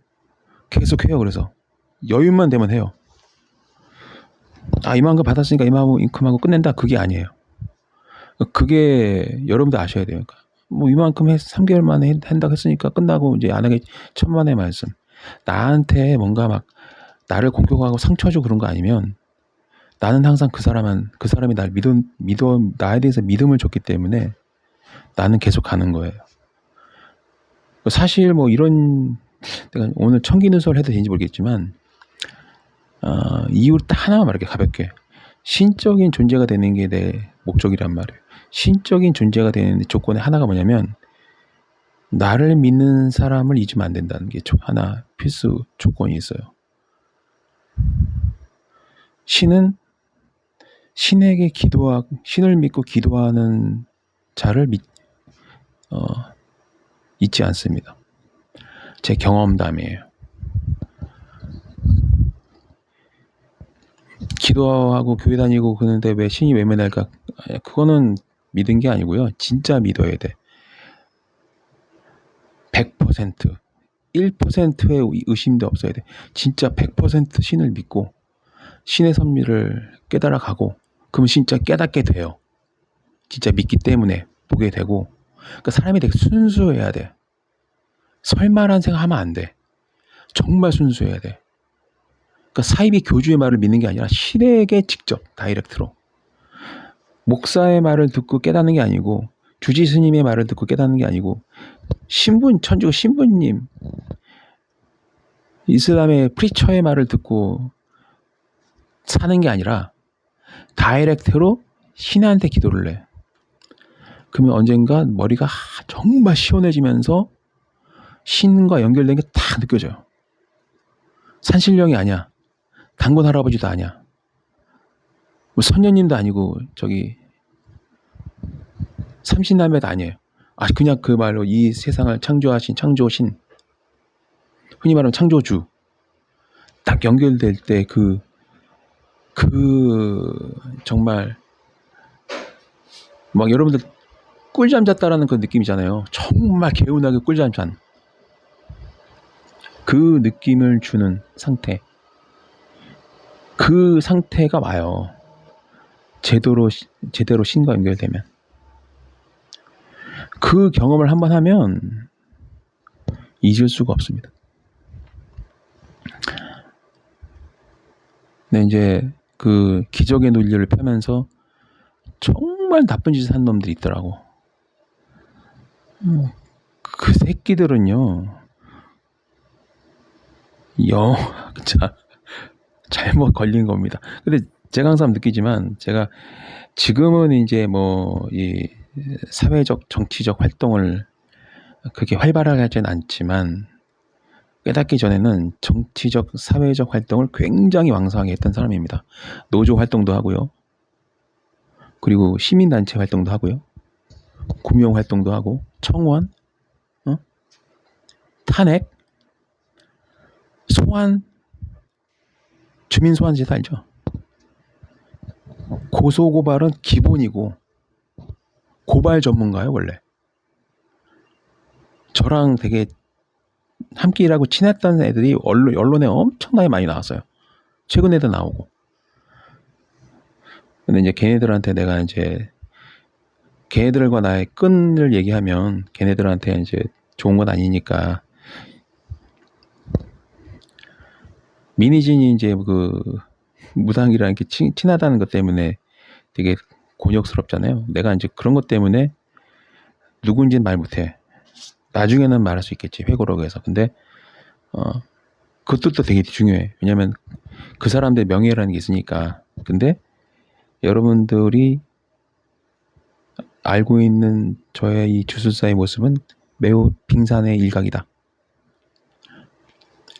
S1: 계속 해요. 그래서 여유만 되면 해요. 아, 이만큼 받았으니까 이만큼하고 끝낸다, 그게 아니에요. 그게 여러분들 아셔야 돼요. 뭐 이만큼 3개월 만에 한다고 했으니까 끝나고 이제 안 하게, 천만의 말씀. 나한테 뭔가 막 나를 공격하고 상처 주고 그런 거 아니면 나는 항상 그 사람이 날 나에 대해서 믿음을 줬기 때문에 나는 계속 가는 거예요. 사실 뭐 이런, 내가 오늘 청기누설 해도 되는지 모르겠지만 이유를 딱 하나만 말할게, 가볍게. 신적인 존재가 되는 게 내 목적이란 말이에요. 신적인 존재가 되는 조건의 하나가 뭐냐면 나를 믿는 사람을 잊으면 안 된다는 게 하나 필수 조건이 있어요. 신은 신에게 신을 믿고 기도하는 자를 잊지 않습니다. 제 경험담이에요. 기도하고 교회 다니고 그러는데 왜 신이 외면할까? 그거는 믿은 게 아니고요. 진짜 믿어야 돼. 100%, 1%의 의심도 없어야 돼. 진짜 100% 신을 믿고 신의 섭리를 깨달아 가고, 그럼 진짜 깨닫게 돼요. 진짜 믿기 때문에 보게 되고. 그러니까 사람이 되게 순수해야 돼. 설마란 생각하면 안 돼. 정말 순수해야 돼. 그러니까 사이비 교주의 말을 믿는 게 아니라 신에게 직접 다이렉트로. 목사의 말을 듣고 깨닫는 게 아니고 주지 스님의 말을 듣고 깨닫는 게 아니고 천주교 신부님, 이슬람의 프리처의 말을 듣고 사는 게 아니라 다이렉트로 신한테 기도를 해. 그러면 언젠가 머리가 정말 시원해지면서 신과 연결된 게 다 느껴져요. 산신령이 아니야. 단군 할아버지도 아니야. 뭐 선녀님도 아니고 저기 삼신남매도 아니에요. 그냥 그 말로 이 세상을 창조하신 창조신, 흔히 말하면 창조주, 딱 연결될 때 정말 막 여러분들 꿀잠 잤다라는 그 느낌이잖아요. 정말 개운하게 꿀잠 잔 그 느낌을 주는 상태. 그 상태가 와요. 제대로 신과 연결되면. 그 경험을 한번 하면 잊을 수가 없습니다. 근데 이제 그 기적의 논리를 펴면서 정말 나쁜 짓을 한 놈들이 있더라고. 그 새끼들은요, 진짜 잘못 걸린 겁니다. 근데 제가 항상 느끼지만, 제가 지금은 이제 뭐 이 사회적 정치적 활동을 그렇게 활발하게 하진 않지만, 깨닫기 전에는 정치적 사회적 활동을 굉장히 왕성하게 했던 사람입니다. 노조 활동도 하고요, 그리고 시민단체 활동도 하고요, 구명 활동도 하고, 청원, 탄핵, 소환, 주민 소환제도 알죠? 고소고발은 기본이고, 고발 전문가예요 원래. 저랑 되게 함께 일하고 친했던 애들이 언론에 엄청나게 많이 나왔어요. 최근에도 나오고. 근데 이제 걔네들한테 내가 이제 걔네들과 나의 끈을 얘기하면 걔네들한테 이제 좋은 건 아니니까, 미니진이 이제 그 무당이랑 이렇게 친하다는 것 때문에 되게 곤욕스럽잖아요. 내가 이제 그런 것 때문에 누군지는 말 못해. 나중에는 말할 수 있겠지, 회고록에서. 해서. 근데 그것도 또 되게 중요해. 왜냐면 그 사람들의 명예라는 게 있으니까. 근데 여러분들이 알고 있는 저의 이 주술사의 모습은 매우 빙산의 일각이다.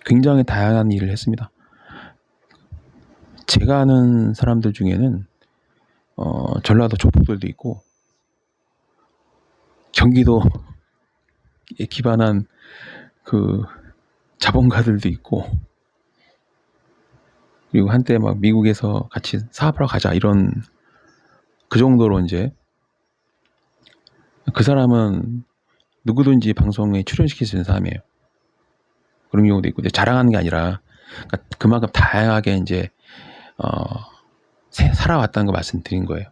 S1: 굉장히 다양한 일을 했습니다. 제가 아는 사람들 중에는 전라도 족복들도 있고, 경기도에 기반한 그 자본가들도 있고, 그리고 한때 막 미국에서 같이 사업하러 가자 이런, 그 정도로 이제 그 사람은 누구든지 방송에 출연시킬 수 있는 사람이에요. 그런 경우도 있고, 자랑하는 게 아니라 그러니까 그만큼 다양하게 이제 살아왔다는 거 말씀드린 거예요.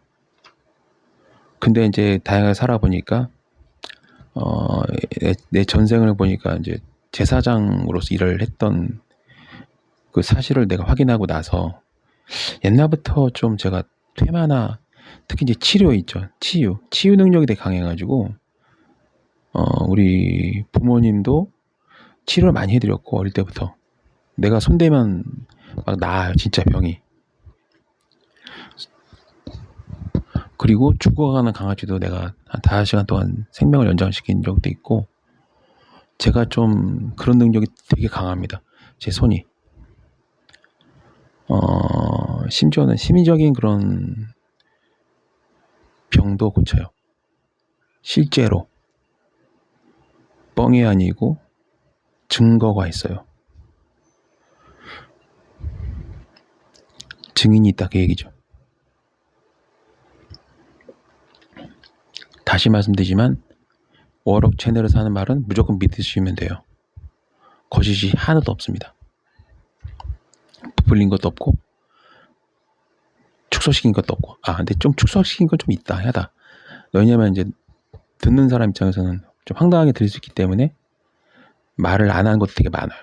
S1: 근데 이제 다양하게 살아보니까 내 전생을 보니까 이제 제사장으로서 일을 했던 그 사실을 내가 확인하고 나서, 옛날부터 좀 제가 퇴마나 특히 이제 치료 있죠. 치유 능력이 되게 강해가지고 우리 부모님도 치료를 많이 해드렸고, 어릴 때부터 내가 손대면 막 나아요, 진짜 병이. 그리고 죽어가는 강아지도 내가 한 5시간 동안 생명을 연장시킨 적도 있고, 제가 좀 그런 능력이 되게 강합니다. 제 손이. 심지어는 심리적인 그런 병도 고쳐요. 실제로. 뻥이 아니고 증거가 있어요. 증인이 있다, 그 얘기죠. 다시 말씀드리지만 워럭 채널에서 하는 말은 무조건 믿으시면 돼요. 거짓이 하나도 없습니다. 부풀린 것도 없고 축소시킨 것도 없고. 근데 좀 축소시킨 건 좀 있다 하다. 왜냐면 이제 듣는 사람 입장에서는 좀 황당하게 들릴 수 있기 때문에 말을 안 하는 것도 되게 많아요.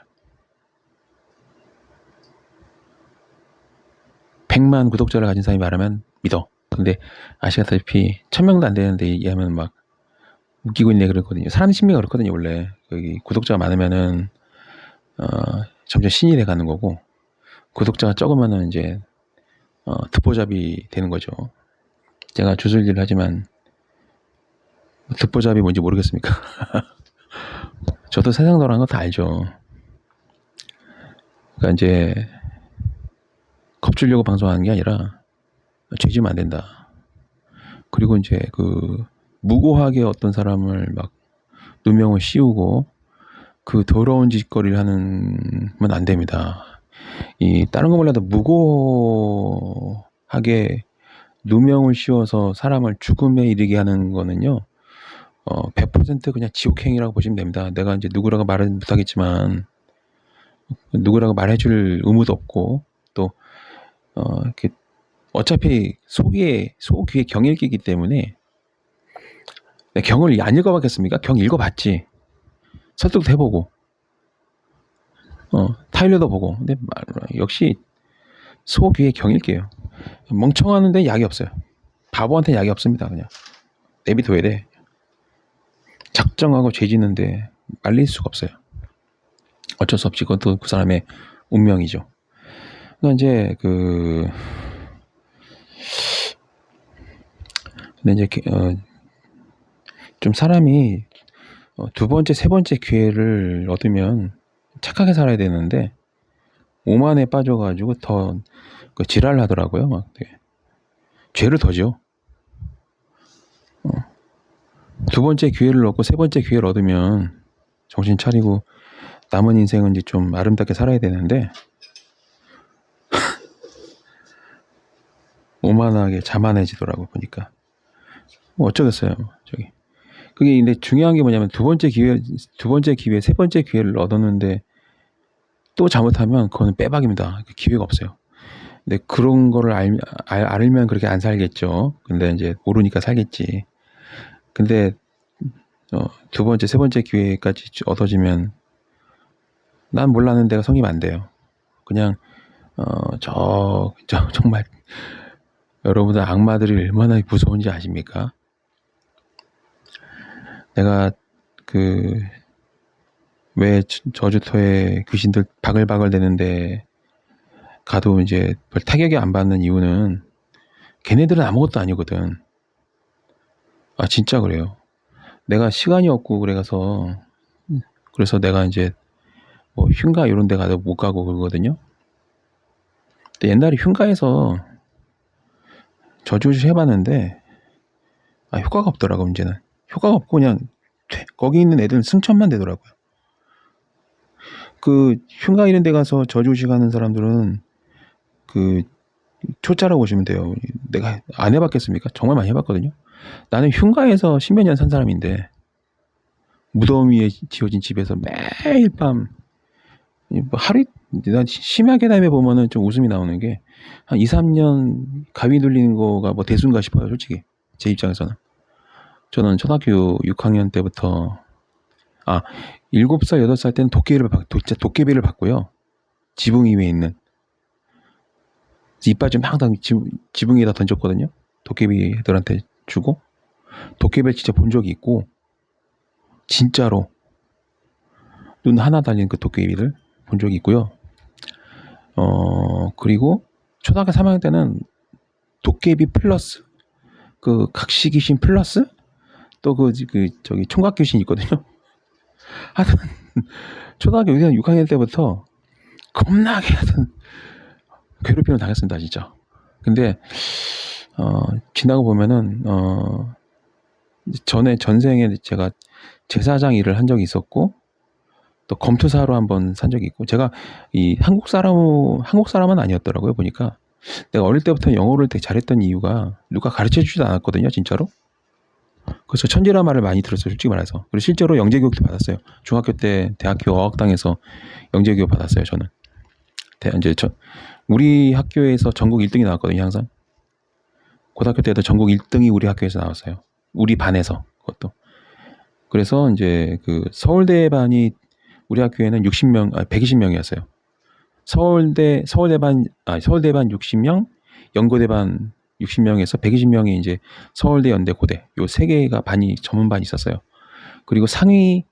S1: 100만 구독자를 가진 사람이 말하면 믿어. 근데 아시다시피 1000명도 안 되는데 얘기하면 막 웃기고 있네 그러거든요. 사람 심리가 그렇거든요, 원래. 여기 구독자가 많으면은 어, 점점 신이 돼 가는 거고, 구독자가 적으면은 이제 듣보잡이 되는 거죠. 제가 주술일을 하지만 듣보잡이 뭔지 모르겠습니까? 저도 세상 돌아가는 거 다 알죠. 그러니까 이제 겁주려고 방송하는 게 아니라 죄 지으면 안 된다. 그리고 이제 그 무고하게 어떤 사람을 막 누명을 씌우고 그 더러운 짓거리를 하면 안 됩니다. 이 다른 거 몰라도 무고하게 누명을 씌워서 사람을 죽음에 이르게 하는 거는요, 100% 그냥 지옥행위라고 보시면 됩니다. 내가 이제 누구라고 말은 못하겠지만, 누구라고 말해줄 의무도 없고, 또, 이렇게, 어차피 속귀에 경 읽기이기 때문에, 경을 안 읽어봤겠습니까? 경 읽어봤지. 설득도 해보고, 타일러도 보고. 근데 역시 속귀에 경 읽기예요. 멍청하는데 약이 없어요. 바보한테 약이 없습니다. 그냥 내비둬야 돼. 작정하고 죄 짓는데 말릴 수가 없어요. 어쩔 수 없이 그것도 그 사람의 운명이죠. 그러니까 이제 근데 이제 좀 사람이 두 번째, 세 번째 기회를 얻으면 착하게 살아야 되는데 오만에 빠져가지고 더 지랄을 하더라고요. 막 죄를 더 지어. 두 번째 기회를 얻고 세 번째 기회를 얻으면 정신 차리고 남은 인생은 이제 좀 아름답게 살아야 되는데 오만하게 자만해지더라고 보니까. 뭐 어쩌겠어요. 저기 그게 근데 중요한 게 뭐냐면 두 번째 기회, 세 번째 기회를 얻었는데 또 잘못하면 그거는 빼박입니다. 기회가 없어요. 근데 그런 거를 알면 그렇게 안 살겠죠. 근데 이제 모르니까 살겠지. 근데 두 번째, 세 번째 기회까지 얻어지면 난 몰랐는 데가 성립 안 돼요. 그냥 정말 여러분들 악마들이 얼마나 무서운지 아십니까? 내가 왜 저주터에 귀신들 바글바글 대는데 가도 이제 별 타격이 안 받는 이유는 걔네들은 아무것도 아니거든. 아 진짜 그래요. 내가 시간이 없고 그래서 내가 이제 뭐 흉가 이런 데 가도 못 가고 그러거든요. 근데 옛날에 흉가에서 저주를 해봤는데 효과가 없더라고. 이제는 효과가 없고 그냥 거기 있는 애들은 승천만 되더라고요. 그 흉가 이런 데 가서 저주식 하는 사람들은 초짜라고 보시면 돼요. 내가 안 해봤겠습니까? 정말 많이 해봤거든요. 나는 흉가에서 10몇 년 산 사람인데 무덤 위에 지어진 집에서 매일 밤 하루 난 심하게 다음에 보면은 좀 웃음이 나오는 게 한 2, 3년 가위 눌리는 거가 뭐 대수인가 싶어요. 솔직히 제 입장에서는. 저는 초등학교 6학년 때부터 7살, 8살 때는 도깨비를 봤고요. 지붕 위에 있는 이빨 좀 항상 지붕 위에다 던졌거든요. 도깨비 애들한테 주고 도깨비를 진짜 본 적이 있고 진짜로 눈 하나 달린 그 도깨비를 본 적이 있고요. 그리고 초등학교 3학년 때는 도깨비 플러스 각시 귀신 플러스 또 저기 총각 귀신 있거든요. 하여튼 초등학교 6학년 때부터 겁나게 하여튼 괴롭힘을 당했습니다, 진짜. 근데 지나고 보면은 전생에 제가 제사장 일을 한 적이 있었고 또 검투사로 한번 산 적이 있고 제가 이 한국 사람은 아니었더라고요. 보니까 내가 어릴 때부터 영어를 되게 잘했던 이유가 누가 가르쳐 주지도 않았거든요, 진짜로. 그래서 천지란 말을 많이 들었어요, 솔직히 말해서. 그리고 실제로 영재교육도 받았어요. 중학교 때 대학교 어학당에서 영재교육 받았어요, 저는. 이제 우리 학교에서 전국 1등이 나왔거든요, 항상. 고등학교 때도 전국 1등이 우리 학교에서 나왔어요. 우리 반에서 그것도. 그래서 이제 서울대 반이 우리 학교에는 120명이었어요. 서울대 반 60명, 연고대 반 60명에서 120명이 이제 서울대, 연대, 고대 요 세 개가 반이 전문반이 있었어요. 그리고 상위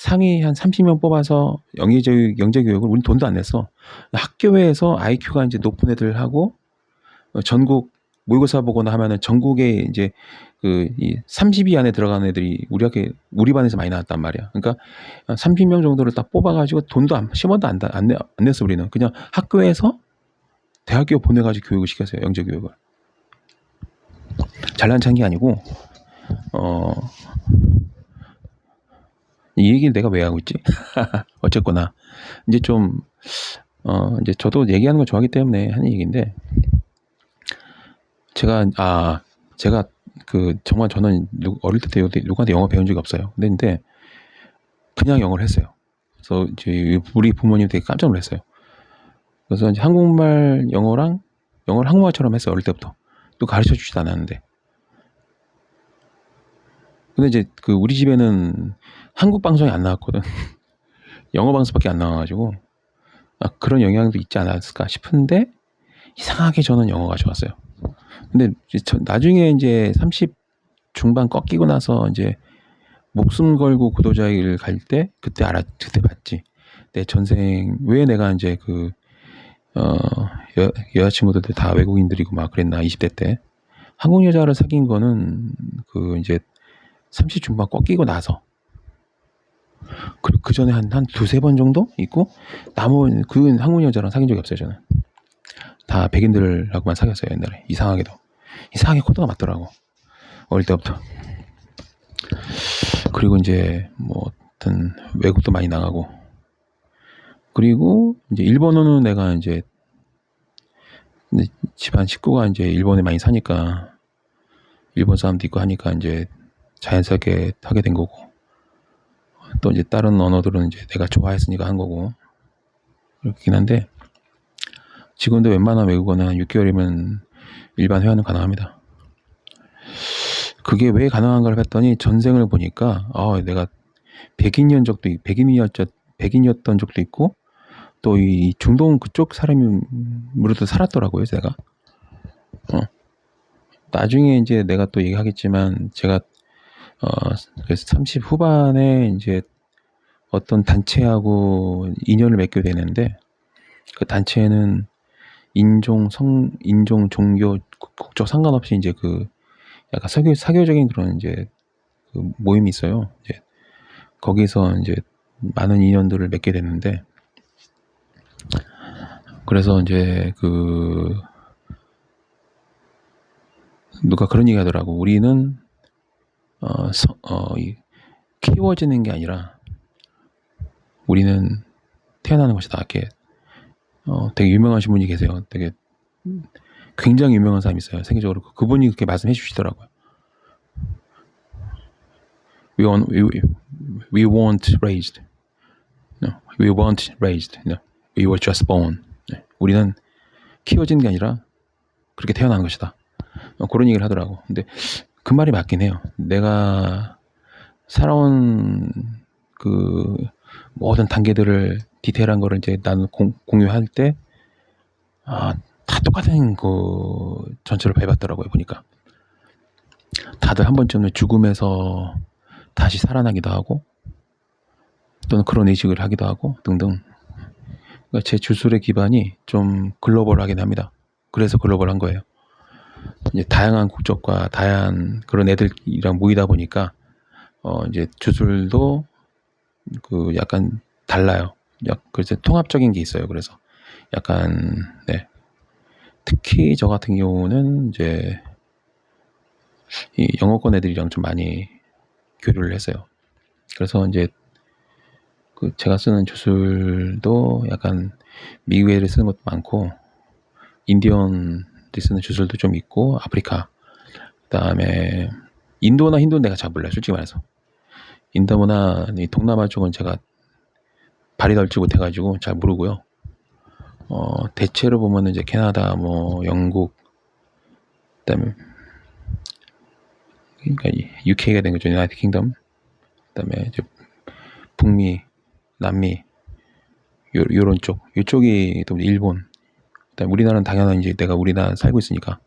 S1: 한 30명 뽑아서 영재 교육을 우린 돈도 안 냈어. 학교에서 IQ가 이제 높은 애들하고 전국 모의고사 보거나 하면은 전국에 이제 이 30위 안에 들어가는 애들이 우리 반에서 많이 나왔단 말이야. 그러니까 30명 정도를 딱 뽑아가지고 돈도 10원도 안 냈어 우리는. 그냥 학교에서 대학교 보내가지고 교육을 시켰어요. 영재 교육을. 잘난 체한 게 아니고 이 얘기를 내가 왜 하고 있지? 어쨌거나 이제 좀 이제 저도 얘기하는 걸 좋아하기 때문에 하는 얘기인데 제가 정말 저는 어릴 때 누구한테 영어 배운 적이 없어요. 근데 그냥 영어를 했어요. 그래서 이제 우리 부모님 되게 깜짝 놀랐어요. 그래서 이제 한국말 영어를 한국말처럼 했어요. 어릴 때부터. 또 가르쳐 주지도 않았는데. 근데 이제 우리 집에는 한국 방송이 안 나왔거든. 영어 방송밖에 안 나와가지고 그런 영향도 있지 않았을까 싶은데 이상하게 저는 영어가 좋았어요. 근데 나중에 이제 30 중반 꺾이고 나서 이제 목숨 걸고 구도자일 갈 때 그때 봤지. 내 전생 왜 내가 이제 여자친구들도 다 외국인들이고 막 그랬나 20대 때 한국 여자를 사귄 거는 이제 30 중반 꺾이고 나서 그리고 그 전에 한 두세 번 정도 있고 나머지 한국 여자랑 사귄 적이 없어요. 저는 다 백인들하고만 사귀었어요. 옛날에 이상하게 코드가 맞더라고 어릴 때부터. 그리고 이제 뭐 하여튼 외국도 많이 나가고 그리고 이제 일본어는 내가 이제 집안 식구가 이제 일본에 많이 사니까 일본 사람도 있고 하니까 이제 자연스럽게 하게 된 거고 또 이제 다른 언어들은 이제 내가 좋아했으니까 한 거고 그렇긴 한데 지금도 웬만한 외국어는 한 6개월이면 일반 회화는 가능합니다. 그게 왜 가능한가를 했더니 전생을 보니까 내가 백인이었던 적도 있고 또 이 중동 그쪽 사람으로도 살았더라고요. 제가 나중에 이제 내가 또 얘기하겠지만 제가 그래서 30 후반에 이제 어떤 단체하고 인연을 맺게 되는데 그 단체는 인종, 종교, 국적 상관없이 이제 약간 사교적인 그런 이제 모임이 있어요. 이제 거기서 이제 많은 인연들을 맺게 됐는데 그래서 이제 누가 그런 얘기 하더라고. 우리는 키워지는 게 아니라 우리는 태어나는 것이다. 이렇게 되게 유명하신 분이 계세요. 되게 굉장히 유명한 사람이 있어요. 세계적으로. 그분이 그렇게 말씀해 주시더라고요. We weren't raised. No, we weren't raised. No, we were just born. 네, 우리는 키워지는 게 아니라 그렇게 태어나는 것이다. 그런 얘기를 하더라고. 근데 그 말이 맞긴 해요. 내가 살아온 모든 단계들을 디테일한 거를 이제 나는 공유할 때 다 똑같은 전체를 밟았더라고요. 보니까 다들 한 번쯤은 죽음에서 다시 살아나기도 하고 또는 그런 의식을 하기도 하고 등등. 그러니까 제 주술의 기반이 좀 글로벌하긴 합니다. 그래서 글로벌한 거예요. 이제 다양한 국적과 다양한 그런 애들이랑 모이다 보니까 이제 주술도 약간 달라요. 그래서 통합적인 게 있어요. 그래서 약간 특히 저 같은 경우는 이제 이 영어권 애들이랑 좀 많이 교류를 했어요. 그래서 이제 제가 쓰는 주술도 약간 미국 애들 쓰는 것도 많고 인디언들이 쓰는 주술도 좀 있고 아프리카 그다음에 인도나 힌두는 내가 잘 몰라요. 솔직히 말해서 인도나 동남아 쪽은 제가 발이 덜지 못해가지고 잘 모르고요. 대체로 보면은 이제 캐나다, 영국, 그다음에 그러니까 UK가 된 거죠. 유나이티드 킹덤. 그다음에 이제 북미, 남미 요런 쪽, 이쪽이 또 일본. 그다음에 우리나라는 당연한 이제 내가 우리나라 살고 있으니까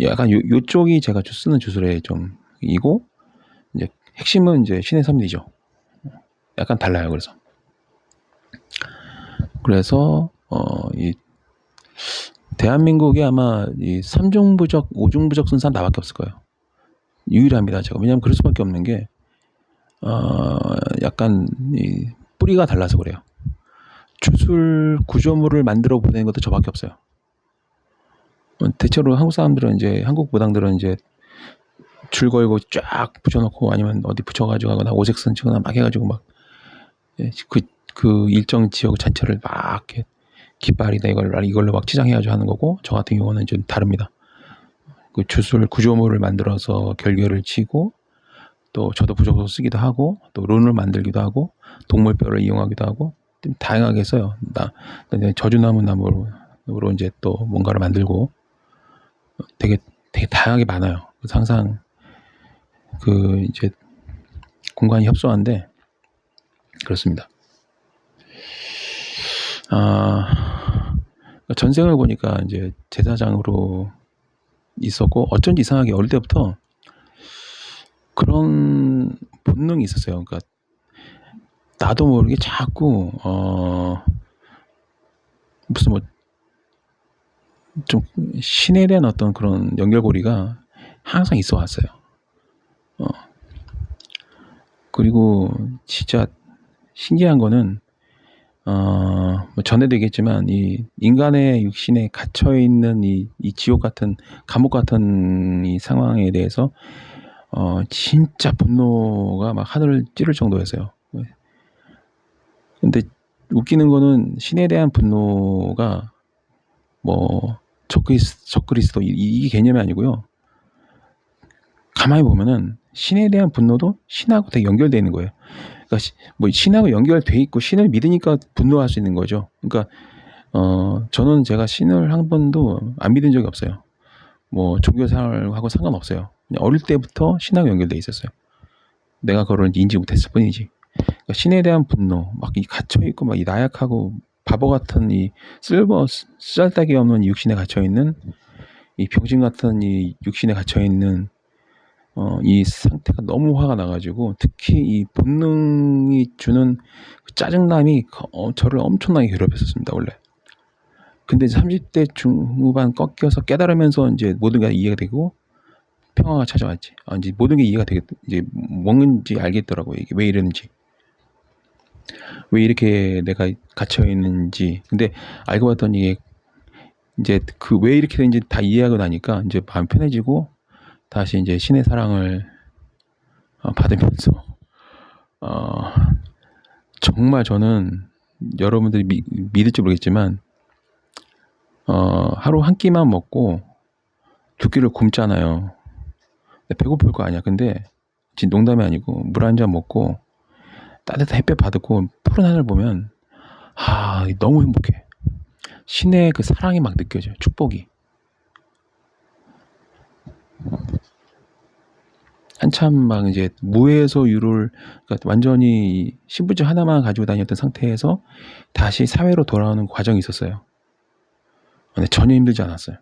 S1: 약간 요쪽이 제가 쓰는 주술의 좀 이고, 이제 핵심은 이제 신의 섭리죠. 약간 달라요. 그래서 이 대한민국에 아마 이 3중 부적, 5중 부적 쓴 사람 나밖에 없을 거예요. 유일합니다, 제가. 왜냐하면 그럴 수밖에 없는 게 약간 이 뿌리가 달라서 그래요. 주술 구조물을 만들어 보내는 것도 저밖에 없어요. 대체로 한국 사람들은 이제 한국 무당들은 이제 줄 걸고 쫙 붙여놓고 아니면 어디 붙여가지고 하거나 오색선 치거나 막 해가지고 막 그 일정 지역 전체를 막 이렇게 깃발이다 이걸로 막 치장해가지고 하는 거고, 저 같은 경우는 좀 다릅니다. 그 주술 구조물을 만들어서 결계를 치고, 또 저도 부적으로 쓰기도 하고, 또 룬을 만들기도 하고, 동물뼈를 이용하기도 하고, 좀 다양하게 써요. 저주나무로 이제 또 뭔가를 만들고, 되게 다양하게 많아요. 그래서 항상 그 이제 공간이 협소한데 그렇습니다. 전생을 보니까 이제 제사장으로 있었고, 어쩐지 이상하게 어릴 때부터 그런 본능이 있었어요. 그러니까 나도 모르게 자꾸 무슨 뭐 좀 신에 대한 어떤 그런 연결고리가 항상 있어 왔어요. 그리고 진짜 신기한 거는 뭐 전에도 얘기했지만 이 인간의 육신에 갇혀 있는 이 지옥 같은 감옥 같은 이 상황에 대해서 진짜 분노가 막 하늘을 찌를 정도였어요. 근데 웃기는 거는 신에 대한 분노가 뭐 적그리스도 이 개념이 아니고요. 가만히 보면은 신에 대한 분노도 신하고 되게 연결되어 있는 거예요. 그러니까 뭐 신하고 연결돼 있고 신을 믿으니까 분노할 수 있는 거죠. 그러니까 저는 제가 신을 한 번도 안 믿은 적이 없어요. 뭐 종교 생활하고 상관없어요. 그냥 어릴 때부터 신하고 연결돼 있었어요. 내가 그걸 인지 못했을 뿐이지. 그러니까 신에 대한 분노, 막 이 갇혀 있고 막 이 나약하고 바보 같은 이 쓰잘데기 없는 육신에 갇혀 있는 이 병신 같은 이 육신에 갇혀 있는 이 상태가 너무 화가 나가지고, 특히 이 본능이 주는 그 짜증남이 저를 엄청나게 괴롭혔었습니다, 원래. 근데 30대 중후반 꺾여서 깨달으면서 이제 모든 게 이해가 되고 평화가 찾아왔지. 이제 모든 게 이해가 되겠, 이제 뭔지 알겠더라고요. 이게 왜 이러는지. 왜 이렇게 내가 갇혀 있는지. 근데 알고 봤더니 이제 그 왜 이렇게 되는지 다 이해하고 나니까 이제 마음 편해지고 다시 이제 신의 사랑을 받으면서 정말 저는 여러분들이 믿을지 모르겠지만 하루 한 끼만 먹고 두 끼를 굶잖아요. 배고플 거 아니야. 근데 진짜 농담이 아니고 물 한 잔 먹고 따뜻한 햇볕 받고 푸른 하늘 보면 너무 행복해. 신의 그 사랑이 막 느껴져요. 축복이. 한참 막 이제 무에서 유를, 그러니까 완전히 신분증 하나만 가지고 다녔던 상태에서 다시 사회로 돌아오는 과정이 있었어요. 근데 전혀 힘들지 않았어요.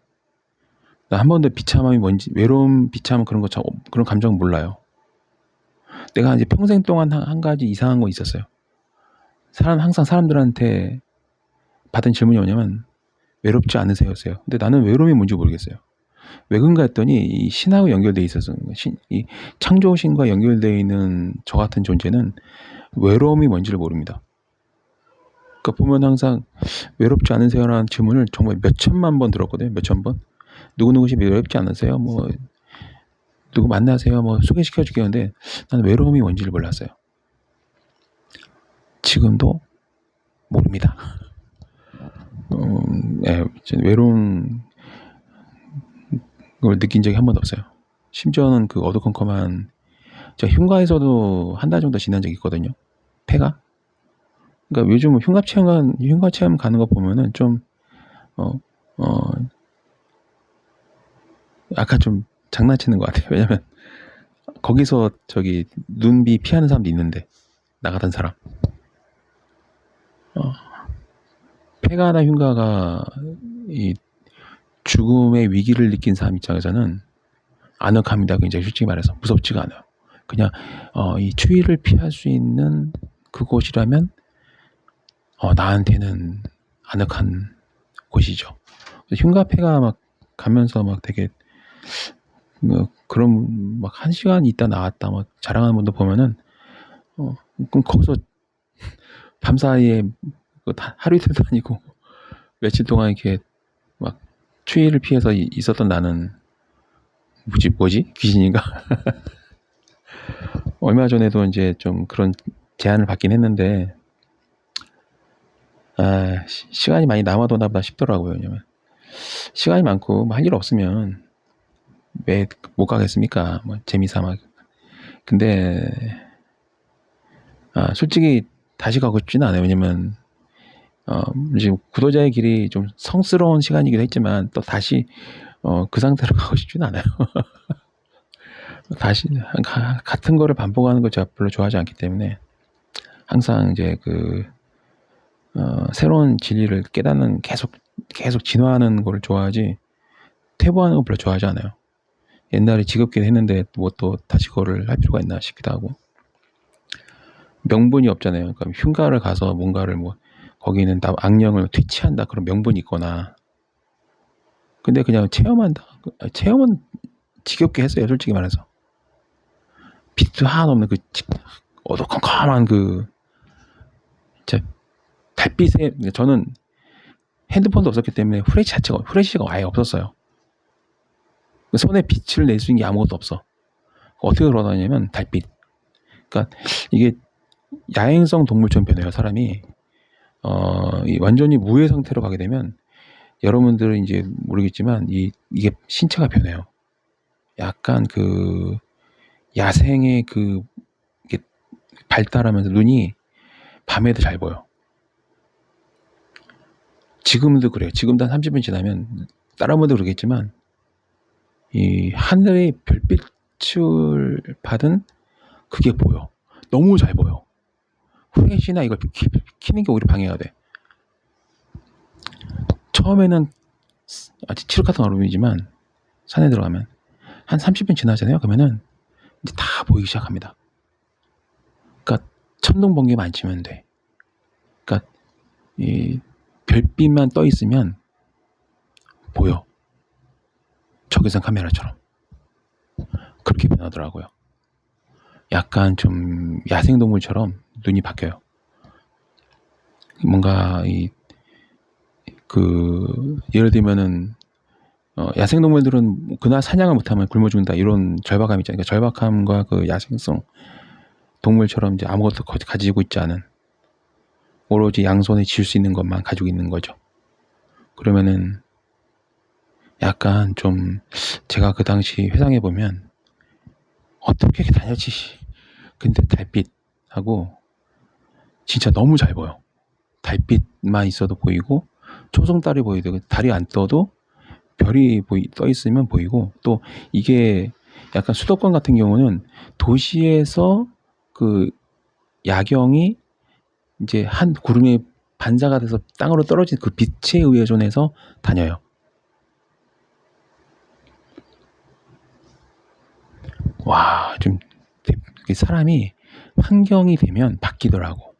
S1: 나 한 번도 비참함이 뭔지, 외로움, 비참 그런 거, 그런 감정 몰라요. 내가 이제 평생 동안 한 가지 이상한 거 있었어요. 항상 사람들한테 받은 질문이 뭐냐면 외롭지 않으세요였어요. 근데 나는 외로움이 뭔지 모르겠어요. 왜 그런가 했더니 이 신하고 연결돼 있어서, 이 창조신과 연결되어 있는 저 같은 존재는 외로움이 뭔지를 모릅니다. 그러니까 보면 항상 외롭지 않으세요라는 질문을 정말 몇 천만 번 들었거든요. 몇 천 번. 누구누구시 외롭지 않으세요? 뭐 누구 만나세요? 뭐 소개시켜 주겠는데 나는 외로움이 뭔지를 몰랐어요. 지금도 모릅니다. 외로운 걸 느낀 적이 한 번도 없어요. 심지어는 그 어두컴컴한, 제가 흉가에서도 한 달 정도 지난 적이 있거든요. 폐가. 그러니까 요즘 흉가 체험 가는 거 보면은 좀 약간 좀 장난치는 것 같아요. 왜냐면 거기서 저기 눈비 피하는 사람도 있는데, 나 같은 사람. 폐가나 흉가가 이 죽음의 위기를 느낀 사람 입장에서는 아늑합니다. 굉장히 솔직히 말해서 무섭지가 않아요. 그냥 이 추위를 피할 수 있는 그곳이라면 나한테는 아늑한 곳이죠. 흉가폐가 막 가면서 막 되게 그런 막 1시간 있다 나왔다 막 자랑하는 분들 보면은 그럼 거기서 밤사이에 하루 이틀도 아니고 며칠 동안 이렇게 막 추위를 피해서 있었던 나는 뭐지 귀신인가? 얼마 전에도 이제 좀 그런 제안을 받긴 했는데 시간이 많이 남아도나 보다 싶더라고요. 왜냐면 시간이 많고 할 일 없으면 왜 못 가겠습니까? 뭐 재미삼아. 근데 솔직히 다시 가고 싶지는 않아요. 왜냐면 지금 구도자의 길이 좀 성스러운 시간이기도 했지만 또 다시 그 상태로 가고 싶지는 않아요. 다시 같은 거를 반복하는 걸 제가 별로 좋아하지 않기 때문에 항상 이제 새로운 진리를 깨닫는 계속 진화하는 걸 좋아하지 퇴보하는 거 별로 좋아하지 않아요. 옛날에 지겹긴 했는데 뭐 또 다시 그거를 할 필요가 있나 싶기도 하고 명분이 없잖아요. 그러니까 흉가를 가서 뭔가를 뭐 거기는 나 악령을 퇴치한다 그런 명분이 있거나 근데 그냥 체험은 지겹게 했어요. 솔직히 말해서 빛도 하나 없는 어두컴컴한 진짜 달빛에 저는 핸드폰도 없었기 때문에 후레쉬가 아예 없었어요. 손에 빛을 낼 수 있는 게 아무것도 없어. 어떻게 돌아다니냐면 달빛. 그러니까 이게 야행성 동물처럼 변해요. 사람이 완전히 무해 상태로 가게 되면 여러분들은 이제 모르겠지만 이게 신체가 변해요. 약간 야생의 이게 발달하면서 눈이 밤에도 잘 보여. 지금도 그래요. 지금도 한 30분 지나면 다른 분도 그러겠지만 이 하늘의 별빛을 받은 그게 보여. 너무 잘 보여. 후레쉬나 이걸 키는 게 오히려 방해가 돼. 처음에는 아직 칠흑 같은 얼음이지만 산에 들어가면 한 30분 지나잖아요. 그러면은 이제 다 보이기 시작합니다. 그러니까 천둥번개만 안 치면 돼. 그러니까 이 별빛만 떠 있으면 보여. 적외선 카메라처럼. 그렇게 변하더라고요. 약간 좀 야생동물처럼 눈이 바뀌어요. 뭔가 예를 들면은 야생동물들은 그날 사냥을 못하면 굶어 죽는다 이런 절박함 있잖아요. 그러니까 절박함과 야생성 동물처럼 이제 아무것도 가지고 있지 않은 오로지 양손에 쥘 수 있는 것만 가지고 있는 거죠. 그러면은 약간 좀 제가 그 당시 회상해 보면 어떻게 이렇게 다녔지. 근데 달빛하고 진짜 너무 잘 보여. 달빛만 있어도 보이고 초승달이 보이고 달이 안 떠도 별이 떠 있으면 보이고 또 이게 약간 수도권 같은 경우는 도시에서 야경이 이제 한 구름의 반사가 돼서 땅으로 떨어진 그 빛에 의존해서 다녀요. 와, 좀 사람이 환경이 되면 바뀌더라고.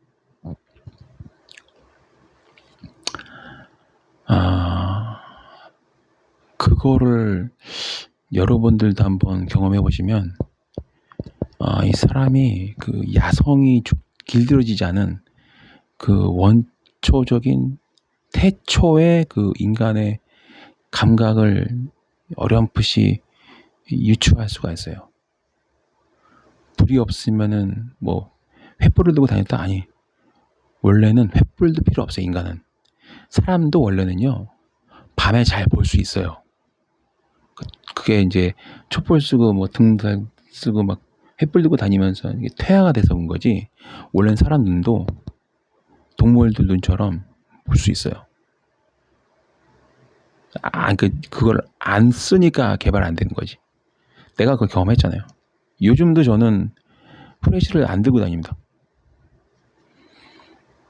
S1: 그거를 여러분들도 한번 경험해 보시면 이 사람이 야성이 길들여지지 않은 원초적인 태초의 인간의 감각을 어렴풋이 유추할 수가 있어요. 불이 없으면은 뭐 횃불을 들고 다녔다? 아니, 원래는 횃불도 필요 없어요. 인간은. 사람도 원래는요 밤에 잘 볼 수 있어요. 그게 이제 촛불 쓰고 뭐 등 쓰고 막 횃불 들고 다니면서 이게 퇴화가 돼서 온 거지. 원래는 사람 눈도 동물들 눈처럼 볼 수 있어요. 그걸 안 쓰니까 개발 안 되는 거지. 내가 그걸 경험했잖아요. 요즘도 저는 후레쉬를 안 들고 다닙니다.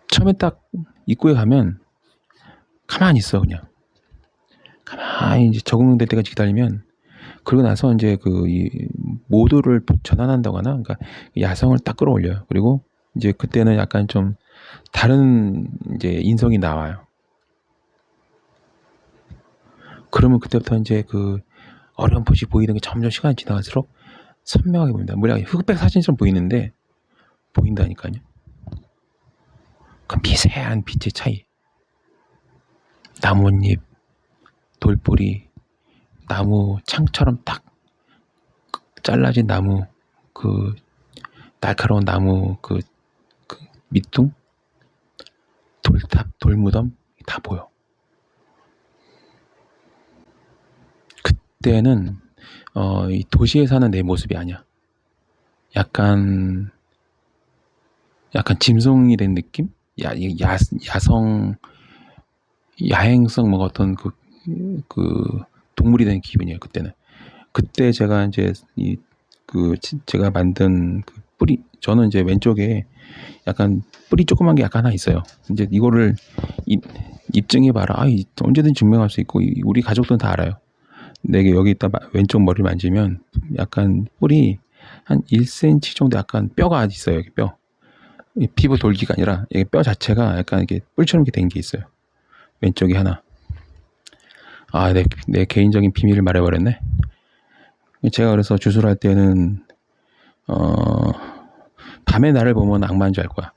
S1: 처음에 딱 입구에 가면 가만히 있어 그냥. 가만히 이제 적응될 때까지 기다리면, 그러고 나서 이제 이 모드를 전환한다거나, 그러니까 야성을 딱 끌어올려요. 그리고 이제 그때는 약간 좀 다른 이제 인성이 나와요. 그러면 그때부터 이제 어렴풋이 보이는 게 점점 시간이 지나갈수록 선명하게 보입니다. 뭐냐, 흑백 사진처럼 보이는데 보인다니까요. 그 미세한 빛의 차이. 나뭇잎, 돌뿌리, 나무 창처럼 딱 잘라진 나무, 날카로운 나무 밑둥, 돌탑, 돌무덤 다 보여. 그때는 이 도시에 사는 내 모습이 아니야. 약간 짐승이 된 느낌? 야성, 야행성, 뭐 어떤 동물이 된 기분이에요. 그때는. 그때 제가 이제 제가 만든 뿌리, 저는 이제 왼쪽에 약간 뿌리 조그만 게 약간 하나 있어요. 이제 이거를 입증해봐라. 언제든 증명할 수 있고, 우리 가족들은 다 알아요. 내게 여기 있다 왼쪽 머리를 만지면 약간 뿌리 한 1cm 정도 약간 뼈가 있어요. 여기 뼈. 피부 돌기가 아니라 뼈 자체가 약간 이렇게 뿔처럼 이렇게 된 게 있어요. 왼쪽이 하나. 내 개인적인 비밀을 말해버렸네. 제가 그래서 주술할 때는 밤에 나를 보면 악마인 줄 알 거야.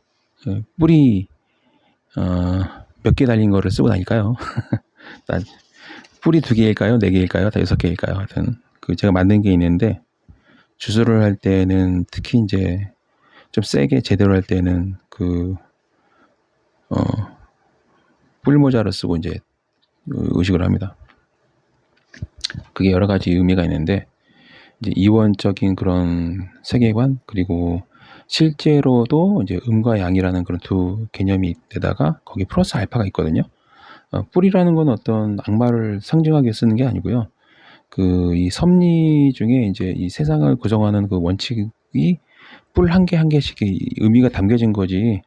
S1: 뿌리 몇 개 달린 거를 쓰고 다닐까요? 뿌리 2개일까요? 4개일까요? 다 6개일까요? 하여튼 제가 만든 게 있는데, 주술을 할 때는 특히 이제 좀 세게 제대로 할 때는 뿔모자를 쓰고 이제 의식을 합니다. 그게 여러 가지 의미가 있는데, 이제 이원적인 그런 세계관, 그리고 실제로도 이제 음과 양이라는 그런 두 개념이 있다가 거기 플러스 알파가 있거든요. 뿔이라는 건 어떤 악마를 상징하게 쓰는 게 아니고요. 이 섭리 중에 이제 이 세상을 구성하는 원칙이 뿔 한 개 한 개씩의 의미가 담겨진 거지,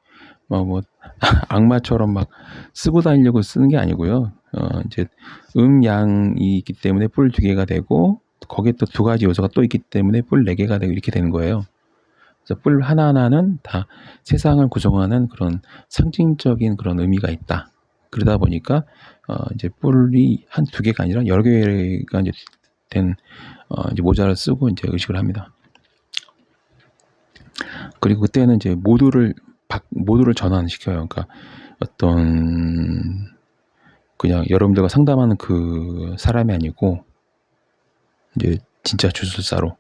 S1: 악마처럼 막 쓰고 다니려고 쓰는 게 아니고요. 이제 양이 있기 때문에 뿔 2개가 되고, 거기에 또 2가지 요소가 또 있기 때문에 뿔 4개가 되고 이렇게 되는 거예요. 그래서 뿔 하나하나는 다 세상을 구성하는 그런 상징적인 그런 의미가 있다. 그러다 보니까 이제 뿔이 2개가 아니라 여러 개가 이제 된 이제 모자를 쓰고 이제 의식을 합니다. 그리고 그때는 이제 모두를 전환시켜요. 그러니까 어떤 그냥 여러분들과 상담하는 사람이 아니고 이제 진짜 주술사로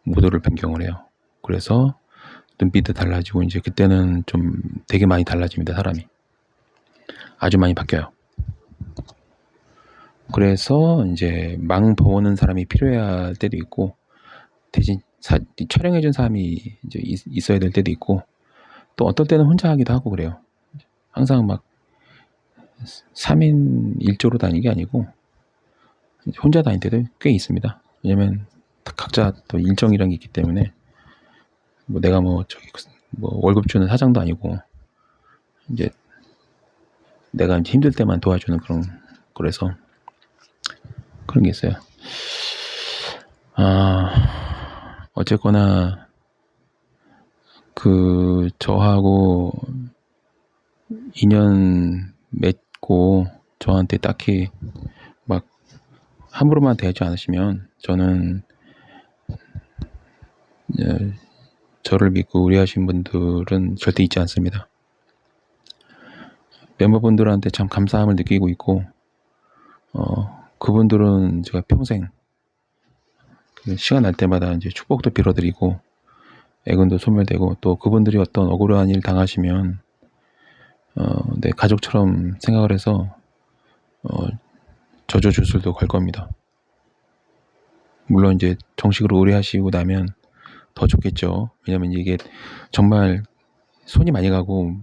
S1: 모두를 변경을 해요. 그래서 눈빛도 달라지고, 이제 그때는 좀 되게 많이 달라집니다. 사람이 아주 많이 바뀌어요. 그래서 이제 망 보는 사람이 필요해야 할 때도 있고, 대신 촬영해준 사람이 이제 있어야 될 때도 있고, 또 어떨 때는 혼자 하기도 하고 그래요. 항상 막 3인 1조로 다니는 게 아니고 혼자 다닐 때도 꽤 있습니다. 왜냐면 각자 또 일정이란 게 있기 때문에, 내가 월급 주는 사장도 아니고, 이제 내가 이제 힘들 때만 도와주는 그래서 그런 게 있어요. 어쨌거나 저하고 인연 맺고 저한테 딱히 막 함부로만 대하지 않으시면, 저는 저를 믿고 의뢰하신 분들은 절대 잊지 않습니다. 멤버분들한테 참 감사함을 느끼고 있고, 그분들은 제가 평생 시간 날 때마다 이제 축복도 빌어드리고 애근도 소멸되고, 또 그분들이 어떤 억울한 일 당하시면 내 가족처럼 생각을 해서 저조주술도 걸 겁니다. 물론 이제 정식으로 의뢰하시고 나면 더 좋겠죠. 왜냐면 이게 정말 손이 많이 가고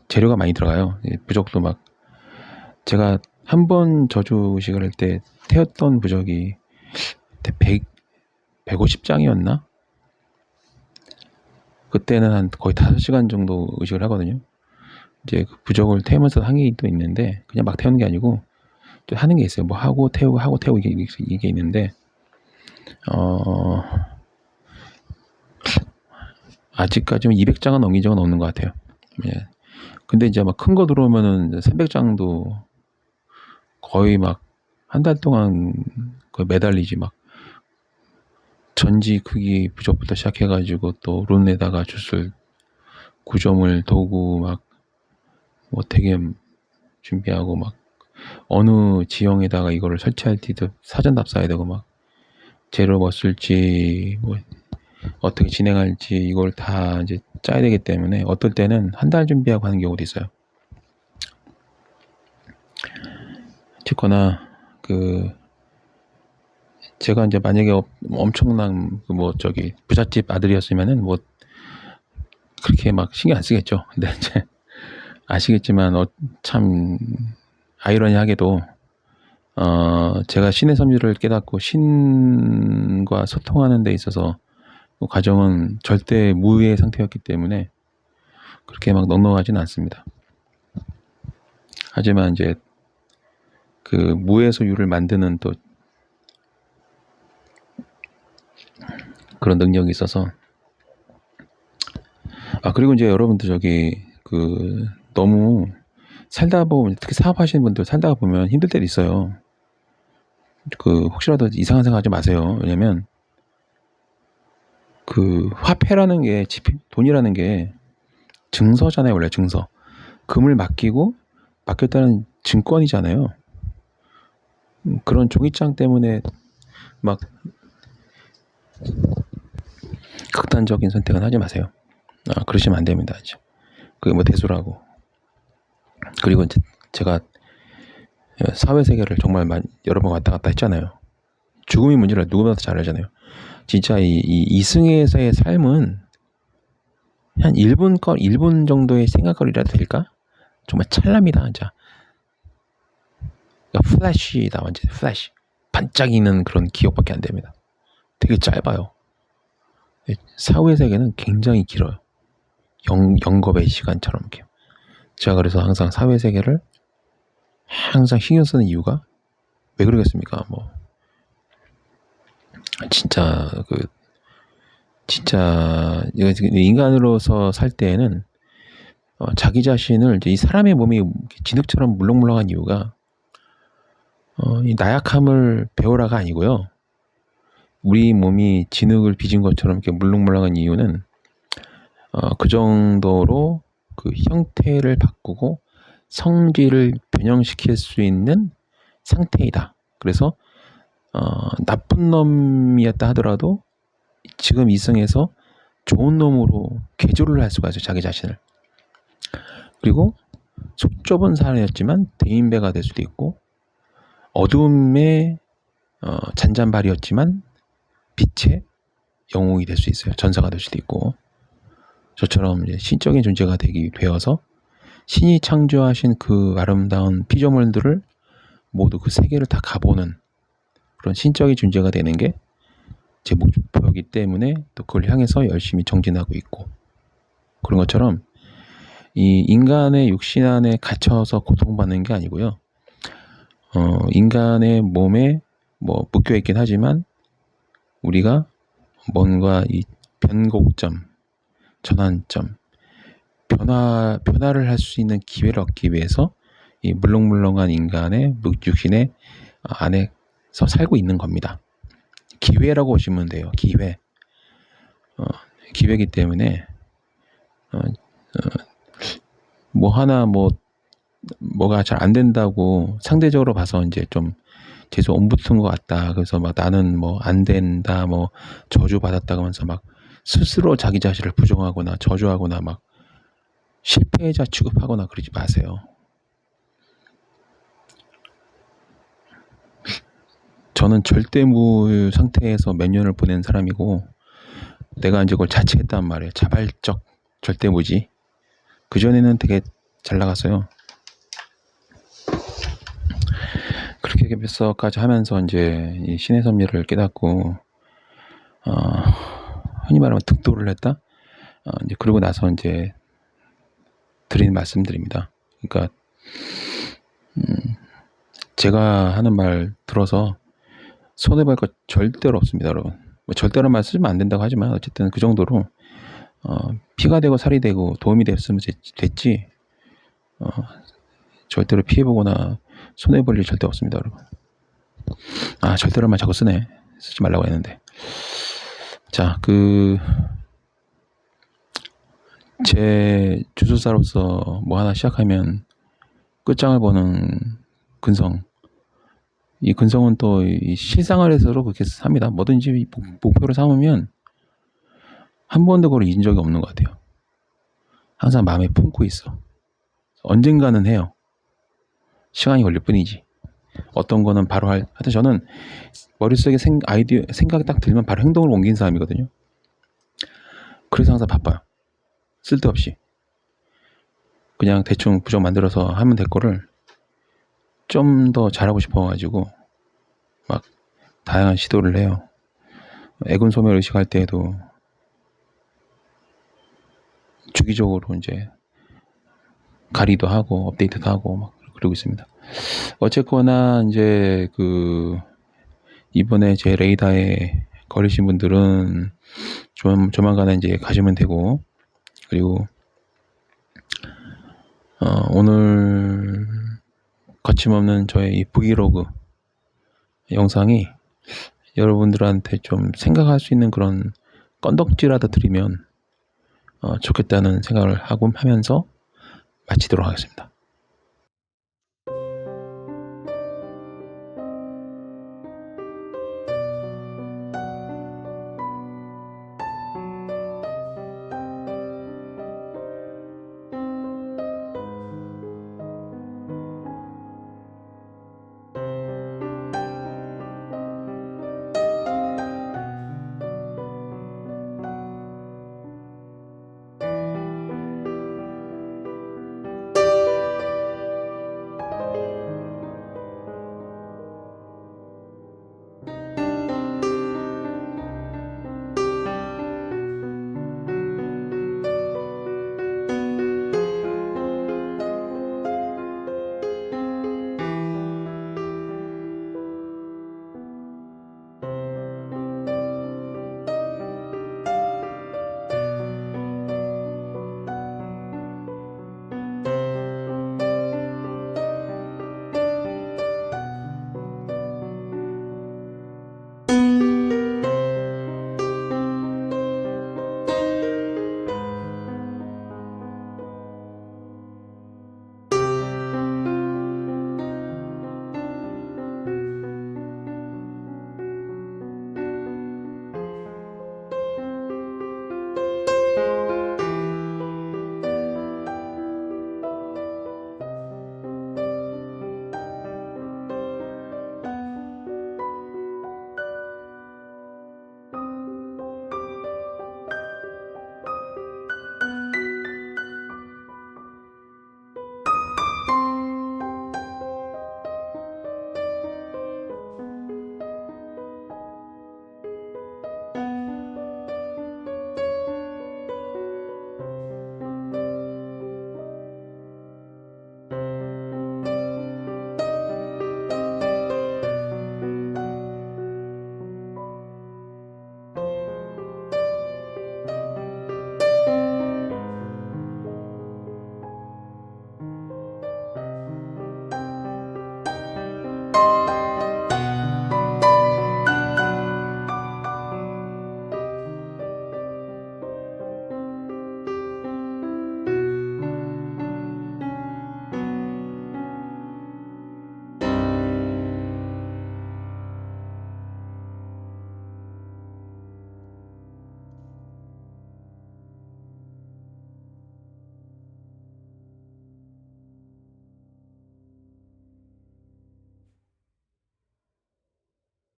S1: 재료가 많이 들어가요. 부적도 막, 제가 한 번 저주식을 할 때 태웠던 부적이 150장이었나? 그때는 한 거의 5시간 정도 의식을 하거든요. 이제 부적을 태우면서 항의도 있는데, 그냥 막 태우는 게 아니고 하는 게 있어요. 뭐 하고 태우고 이게 있는데 아직까지는 200장은 넘긴 적은 없는 것 같아요. 예. 근데 이제 막 큰 거 들어오면은 300장도 거의 막 한 달 동안 거의 매달리지. 막 전지 크기 부적부터 시작해가지고 또 론에다가 주술 구조물 도구 막 뭐 되게 준비하고 막 어느 지형에다가 이거를 설치할지도 사전 답사해야 되고 막 재료 뭐 쓸지 뭐 어떻게 진행할지 이걸 다 이제 짜야 되기 때문에 어떨 때는 한 달 준비하고 하는 경우도 있어요. 어쨌거나 제가 이제 만약에 엄청난 뭐 부잣집 아들이었으면은 뭐 그렇게 막 신경 안 쓰겠죠. 근데 이제 아시겠지만 참 아이러니하게도 제가 신의 섭리를 깨닫고 신과 소통하는 데 있어서 과정은 절대 무의 상태였기 때문에 그렇게 막 넉넉하지는 않습니다. 하지만 이제 무에서 유를 만드는 또 그런 능력이 있어서 그리고 이제 여러분들 너무 살다 보면 특히 사업하시는 분들 살다가 보면 힘들 때도 있어요. 혹시라도 이상한 생각하지 마세요. 왜냐면 화폐라는 게 돈이라는 게 증서잖아요. 원래 증서. 금을 맡겼다는 증권이잖아요. 그런 종이장 때문에 막 극단적인 선택은 하지 마세요. 그러시면 안 됩니다. 그게 뭐 대수라고. 그리고 이제 제가 사회세계를 정말 여러 번 왔다 갔다 했잖아요. 죽음이 문제를 누구보다 잘 알잖아요. 진짜 이 이승에서의 삶은 한 1분 정도의 생각거리라도 될까? 정말 찰나입니다, 진짜. 그러니까 플래시다, 완전 플래시. 반짝이는 그런 기억밖에 안 됩니다. 되게 짧아요. 사회세계는 굉장히 길어요. 영겁의 시간처럼 이렇게. 제가 그래서 항상 사회세계를 항상 신경 쓰는 이유가 왜 그러겠습니까? 뭐 진짜 인간으로서 살 때에는 자기 자신을 이제 이 사람의 몸이 진흙처럼 물렁물렁한 이유가 이 나약함을 배우라가 아니고요. 우리 몸이 진흙을 빚은 것처럼 이렇게 물렁물렁한 이유는 그 정도로 형태를 바꾸고 성질을 변형시킬 수 있는 상태이다. 그래서 나쁜 놈이었다 하더라도 지금 이승에서 좋은 놈으로 개조를 할 수가 있어요. 자기 자신을. 그리고 속 좁은 사람이었지만 대인배가 될 수도 있고 어둠의 잔잔발이었지만 빛의 영웅이 될 수 있어요. 전사가 될 수도 있고 저처럼 이제 신적인 존재가 되어서 신이 창조하신 그 아름다운 피조물들을 모두 그 세계를 다 가보는 그런 신적인 존재가 되는 게 제 목표이기 때문에 또 그걸 향해서 열심히 정진하고 있고 그런 것처럼 이 인간의 육신 안에 갇혀서 고통받는 게 아니고요. 인간의 몸에 묶여 있긴 하지만 우리가 뭔가 이 변곡점, 전환점, 변화를 할 수 있는 기회를 얻기 위해서 이 물렁물렁한 인간의 육신의 안에서 살고 있는 겁니다. 기회라고 보시면 돼요. 기회이기 때문에 뭐가 잘 안 된다고 상대적으로 봐서 이제 좀 계속 옴붙은 것 같다. 그래서 막 나는 안 된다, 저주 받았다고 하면서 막 스스로 자기 자신을 부정하거나 저주하거나 막 실패자 취급하거나 그러지 마세요. 저는 절대무 상태에서 몇 년을 보낸 사람이고 내가 이제 그걸 자취했단 말이에요. 자발적 절대무지. 그전에는 되게 잘 나갔어요. 그렇게 해서까지 하면서 이제 이 신의 섭리를 깨닫고 흔히 말하면 득도를 했다. 이제 그러고 나서 이제 드리는 말씀드립니다. 그러니까 제가 하는 말 들어서 손해볼 것 절대로 없습니다, 여러분. 뭐 절대로만 쓰면 안 된다고 하지만 어쨌든 그 정도로 피가 되고 살이 되고 도움이 됐으면 됐지 절대로 피해보거나 손해볼 일 절대 없습니다, 여러분. 절대로만 자꾸 쓰지 말라고 했는데. 자, 제 주술사로서 뭐 하나 시작하면 끝장을 보는 근성. 이 근성은 또 이 실생활에서도 그렇게 삽니다. 뭐든지 목표를 삼으면 한 번도 그걸 잊은 적이 없는 것 같아요. 항상 마음에 품고 있어. 언젠가는 해요. 시간이 걸릴 뿐이지. 어떤 거는 바로 하여튼 저는 머릿속에 생각이 딱 들면 바로 행동을 옮긴 사람이거든요. 그래서 항상 바빠요. 쓸데없이. 그냥 대충 부정 만들어서 하면 될 거를 좀 더 잘하고 싶어가지고 막 다양한 시도를 해요. 애군 소멸 의식할 때에도 주기적으로 이제 가리도 하고 업데이트도 하고 막 그러고 있습니다. 어쨌거나 이제 이번에 제 레이더에 걸리신 분들은 조만간에 이제 가시면 되고, 그리고 오늘 거침없는 저의 이 브이로그 영상이 여러분들한테 좀 생각할 수 있는 그런 건덕지라도 드리면 좋겠다는 생각을 하면서 마치도록 하겠습니다.